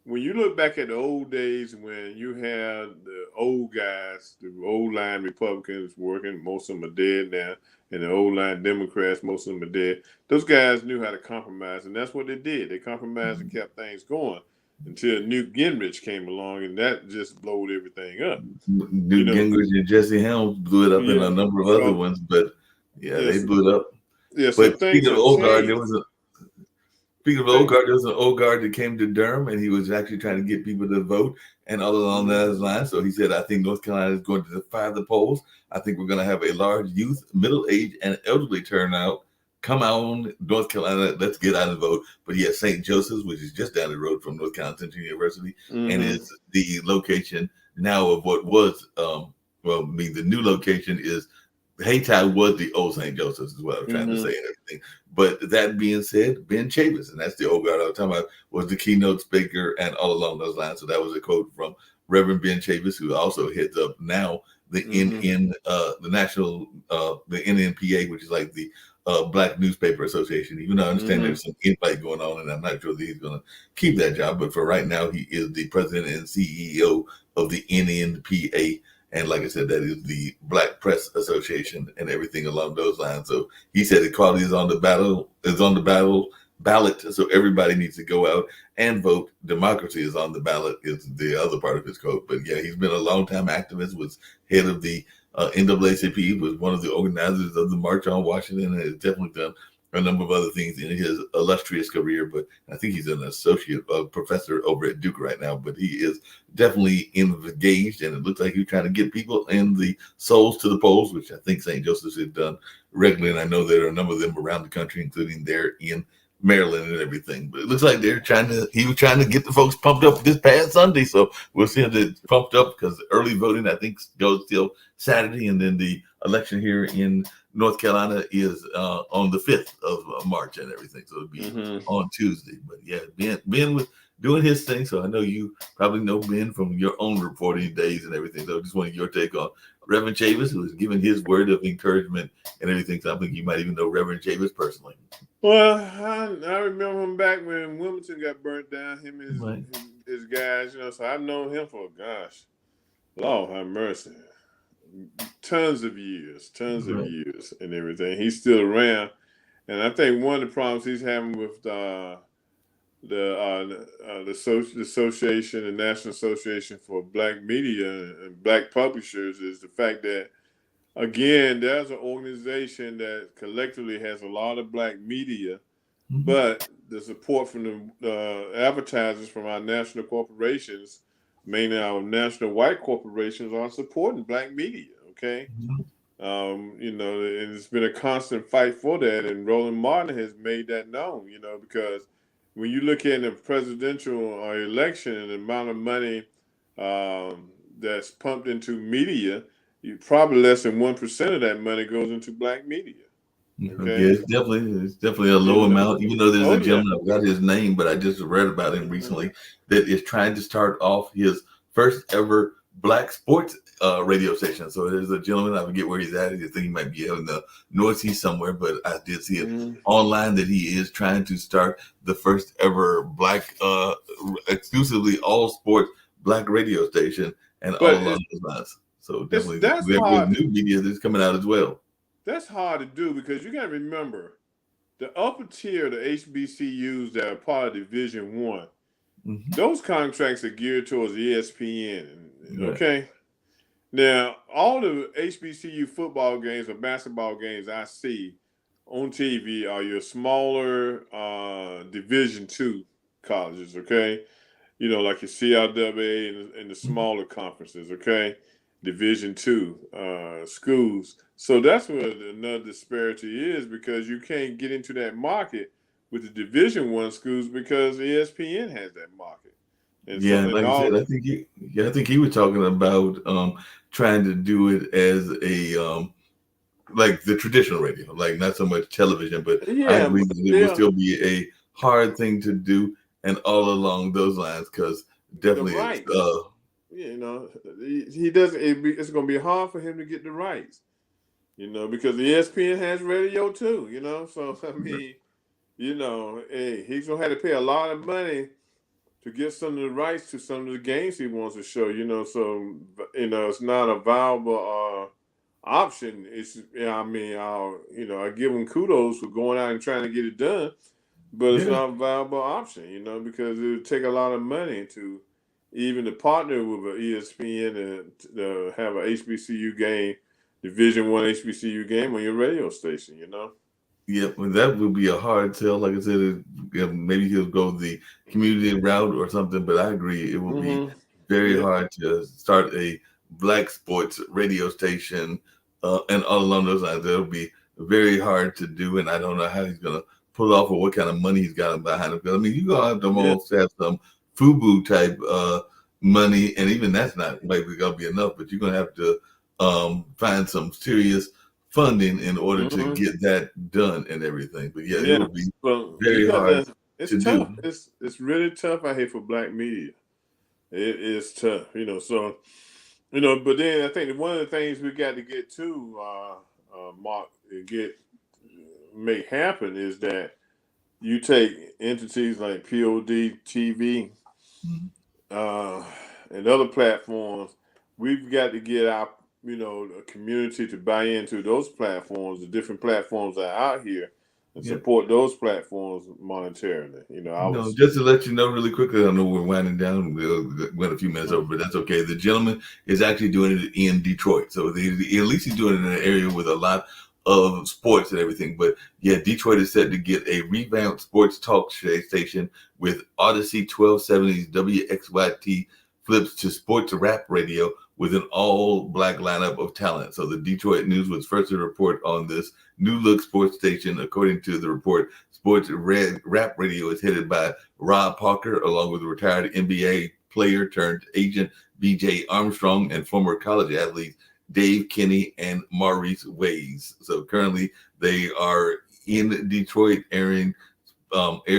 When you look back at the old days when you had the old guys, the old line Republicans working, most of them are dead now, and the old line Democrats, most of them are dead. Those guys knew how to compromise, and that's what they did. They compromised and kept things going. until Newt Gingrich came along, and that just blowed everything up. You Newt know, Gingrich and Jesse Helms blew it up, and yeah. a number of other So ones, but yeah, they yes, blew it up. yeah. So But things speaking of have old guard, changed. speaking of old Thing. guard, there was an old guard that came to Durham, and he was actually trying to get people to vote and all along Mhm. that line. So he said, "I think North Carolina is going to defy the polls. I think we're going to have a large youth, middle age, and elderly turnout. Come on, North Carolina, let's get out and vote." But he has St. Joseph's, which is just down the road from North Carolina Central University, and Mhm. is the location now of what was, well, I mean, the new location is Hayti was the old St. Joseph's, is what I'm trying to say Mhm. and everything. But that being said, Ben Chavis, and that's the old guard I was talking about, was the keynote speaker and all along those lines. So that was a quote from Reverend Ben Chavis, who also heads up now the Mhm. the national the NNPA, which is like the Black Newspaper Association. Even though I understand Mhm. there's some infight going on, and I'm not sure that he's going to keep that job. But for right now, he is the president and CEO of the NNPA, and like I said, that is the Black Press Association and everything along those lines. So he said equality is on the ballot. So everybody needs to go out and vote. Democracy is on the ballot is the other part of his quote. But yeah, he's been a long time activist, was head of the NAACP, was one of the organizers of the March on Washington, and has definitely done a number of other things in his illustrious career. But I think he's an associate professor over at Duke right now. But he is definitely engaged, and it looks like he's trying to get people in the souls to the polls, which I think St. Joseph's has done regularly. And I know there are a number of them around the country, including there in Maryland and everything. But it looks like he was trying to get the folks pumped up this past Sunday. So we'll see if it's pumped up, because early voting, I think, goes till Saturday. And then the election here in North Carolina is on the 5th of March and everything. So it'll be Mhm. on Tuesday. But yeah, Ben was doing his thing. So I know you probably know Ben from your own reporting days and everything. So just wanted your take on Reverend Chavis, who was giving his word of encouragement and everything. So I think you might even know Reverend Chavis personally. Well, I remember him back when Wilmington got burnt down. Him and Right. his guys, you know. So I've known him for gosh, Lord have mercy, tons of Right. years, and everything. He's still around, and I think one of the problems he's having with the association, the National Association for Black Media and Black Publishers, is the fact that again, there's an organization that collectively has a lot of black media, Mm-hmm. but the support from the advertisers from our national corporations, mainly our national white corporations, are supporting black media. Okay, you know, and it's been a constant fight for that, and Roland Martin has made that known. You know, because when you look at the presidential election and the amount of money that's pumped into media, you probably less than 1% of that money goes into black media. Yeah, Okay, it's definitely a you low know, amount. Even though there's oh a yeah, gentleman, I've got his name, but I just read about him hmm recently, that is trying to start off his first ever black sports radio station. So there's a gentleman, I forget where he's at. I think he might be out in the Northeast somewhere, but I did see it hmm online that he is trying to start the first ever black, exclusively all sports black radio station, and all but along those lines. So it's definitely there with new media that's coming out as well. that's hard to do because you got to remember the upper tier, the HBCUs that are part of Division One. Hmm. Those contracts are geared towards ESPN. Right. Okay, now all the HBCU football games or basketball games I see on TV are your smaller Division Two colleges. Okay, you know, like your CLWA and the smaller conferences, okay, Division Two schools. So that's where another disparity is because you can't get into that market with the Division One schools because ESPN has that market, and Yeah, so and and like I said, all. I think he was talking about trying to do it as a like the traditional radio, like not so much television, but I Yeah, agree but that it would still, still be a hard thing to do, and all along those lines, because the definitely it's rights. You know, he doesn't. It's going to be hard for him to get the rights. You know, because ESPN has radio too. You know, so I mean, you know, hey, he's gonna have to pay a lot of money to get some of the rights to some of the games he wants to show. You know, so you know, it's not a viable option. It's, I mean, I give him kudos for going out and trying to get it done. but it's Yeah, not a viable option, because it would take a lot of money to even to partner with an ESPN to have a HBCU game, Division One HBCU game on your radio station. yeah, well, that would be a hard sell. Like I said, maybe he'll go the community route or something. But I agree, it will be Mm-hmm. very Yeah. hard to start a black sports radio station, and all along those lines. It'll be very hard to do, and I don't know how he's gonna pull off or what kind of money he's got behind him. Because I mean, you gonna have to Yeah. almost have some FUBU type money, and even that's not maybe gonna be enough. But you're gonna have to find some serious funding in order to Mm-hmm. get that done and everything. But yeah, it Yeah. will be But you very got hard to. It's to tough. do. It's really tough out here for black media. It is tough. So, but then I think that one of the things we got to get to, Mark, and make happen is that you take entities like POD TV Mhm. uh, and other platforms. We've got to get our a community to buy into those platforms, the different platforms that are out here, and Yeah. support those platforms monetarily. I No, was. just to let you know really quickly, I know we're winding down. We'll went a few minutes Mm. over, but that's okay. The gentleman is actually doing it in Detroit. So at least he's doing it in an area with a lot of sports and everything. But yeah, Detroit is set to get a revamped sports talk station with Odyssey 1270's WXYT flips to sports rap radio with an all black lineup of talent. So the Detroit News was first to report on this new look sports station. According to the report, Sports Rap Radio is headed by Rob Parker, along with retired NBA player turned agent BJ Armstrong and former college athletes Dave Kinney and Maurice Ways. So currently they are in Detroit air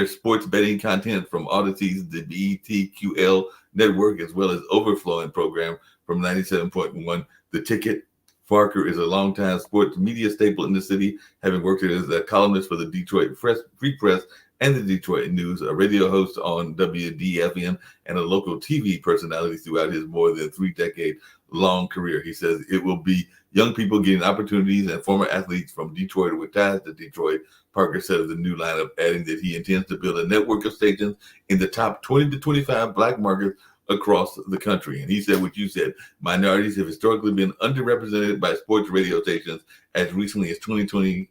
sports betting content from Odyssey's the BETQL network, as well as overflowing program from 97.1 The Ticket. Parker is a longtime sports media staple in the city, having worked as a columnist for the Detroit Free Press and the Detroit News, a radio host on WDFN, and a local TV personality throughout his more than 3 decade long career. He says it will be young people getting opportunities and former athletes from Detroit with ties to Detroit. Parker said of the new lineup, adding that he intends to build a network of stations in the top 20 to 25 black markets across the country. And he said what you said, minorities have historically been underrepresented by sports radio stations. As recently as 2020,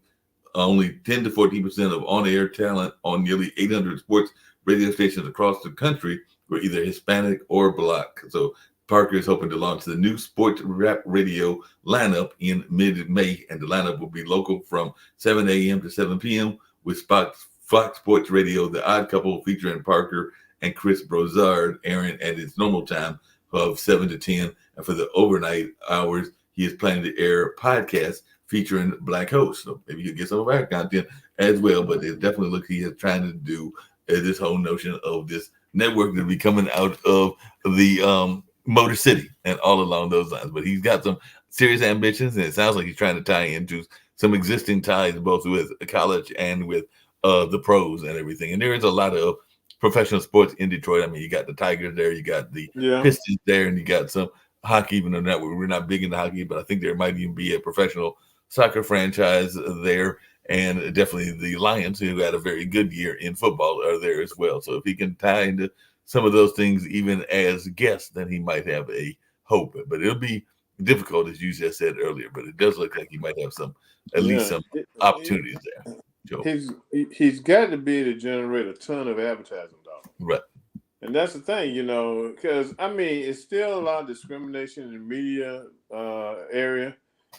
only 10 to 14% of on-air talent on nearly 800 sports radio stations across the country were either Hispanic or Black. So Parker is hoping to launch the new sports rap radio lineup in mid-May, and the lineup will be local from 7 a.m. to 7 p.m. with Fox Sports Radio, The Odd Couple featuring Parker and Chris Brozard airing at its normal time of 7 to 10. And for the overnight hours, he is planning to air podcasts featuring black hosts. So maybe you get some of our content as well. But it definitely looks he is trying to do this whole notion of this network that will be coming out of the Motor City and all along those lines. But he's got some serious ambitions, and it sounds like he's trying to tie into some existing ties both with college and with the pros and everything. And there is a lot of professional sports in Detroit. I mean, you got the Tigers there, you got the Yeah. Pistons there, and you got some hockey. Even though that we're not big into hockey, but I think there might even be a professional soccer franchise there, and definitely the Lions, who had a very good year in football, are there as well. So if he can tie into some of those things, even as guests, then he might have a hope. But it'll be difficult, as you just said earlier. But it does look like he might have some, at least Yeah. some opportunities there. Joe, He's got to be able to generate a ton of advertising dollars. right? And that's the thing, because I mean, it's still a lot of discrimination in the media area,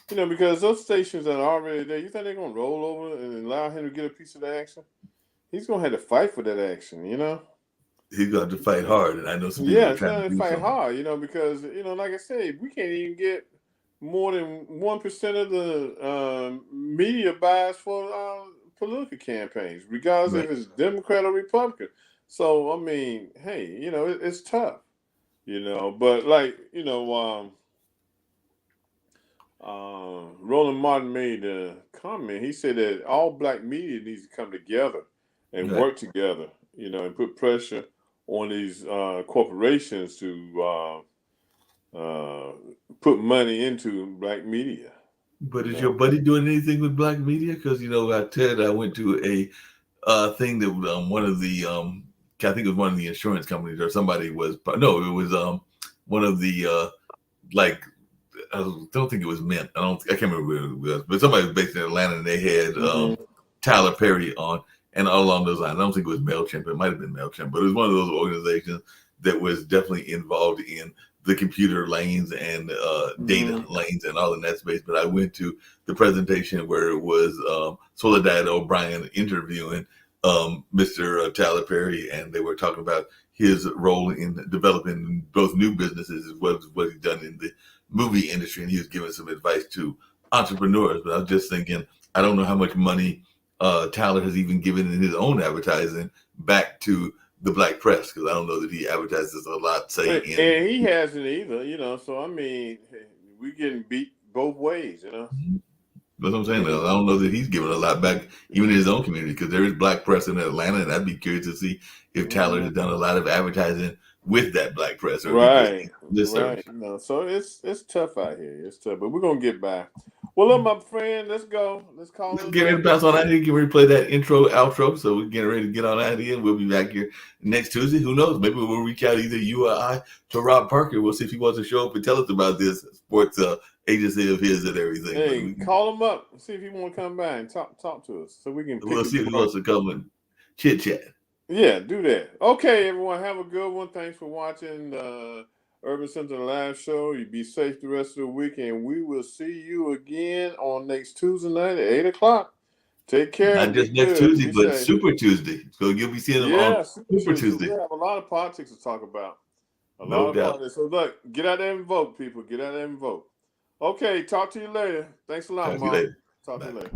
because those stations that are already there, you think they're gonna roll over and allow him to get a piece of the action? He's gonna have to fight for that action. He's going to fight hard, and I know some people Yeah, are it's trying to gonna do fight something. hard, because like I said, we can't even get more than 1% of the media buys for political campaigns, regardless Right. if it's Democrat or Republican. So I mean, hey, it's tough. But like Roland Martin made a comment. He said that all black media needs to come together and Right. work together, and put pressure on these corporations to uh, put money into black media. But You is your know, buddy doing anything with black media? Because I went to a thing that one of the I think it was one of the insurance companies or somebody was no, it was one of the like I don't think it was Mint. I can't remember who it was, but somebody was based in Atlanta and they had Mm-hmm. Tyler Perry on and all along those lines. I don't think it was MailChimp. It might have been MailChimp, but it was one of those organizations that was definitely involved in the computer lanes and data Mm-hmm. lanes and all in that space. But I went to the presentation where it was Soledad O'Brien interviewing Mr. Tyler Perry, and they were talking about his role in developing both new businesses as well as what he's done in the movie industry, and he was giving some advice to entrepreneurs. But I was just thinking, I don't know how much money Tyler has even given in his own advertising back to the black press, because I don't know that he advertises a lot, say in. And he hasn't either, So I mean, we getting beat both ways, That's what I'm saying. I And don't know that he's giving a lot back, even in his own community, because there is black press in Atlanta, and I'd be curious to see if Tyler has done a lot of advertising with that black press, or if he just right, this right. service. So it's tough out here. It's tough, but we're gonna get back. Well, look, my friend, let's go. Let's call Let's it a get ready night. to bounce on out here. Get ready to play that intro, outro. So we're getting ready to get on out here. We'll be back here next Tuesday. Who knows? Maybe we'll reach out either you or I to Rob Parker. We'll see if he wants to show up and tell us about this sports agency of his and everything. But Hey, call him up. See if he want to come by and talk to us, so we can pick we'll his see if he brain. wants to come and chit chat. Yeah, do that. Okay, everyone, have a good one. Thanks for watching Urban Center Live Show. You be safe the rest of the week, and we will see you again on next Tuesday night at 8 o'clock. Take care Not and be just next good. Tuesday, Be but safe. Super Tuesday. So you'll be seeing them on Yeah, Super Super Tuesday. We Tuesday. have a lot of politics to talk about. A lot No of doubt. politics. So look, get out there and vote, people. Get out there and vote. Okay, talk to you later. Thanks a lot, Talk to you Mom. later. Talk to Bye. you later.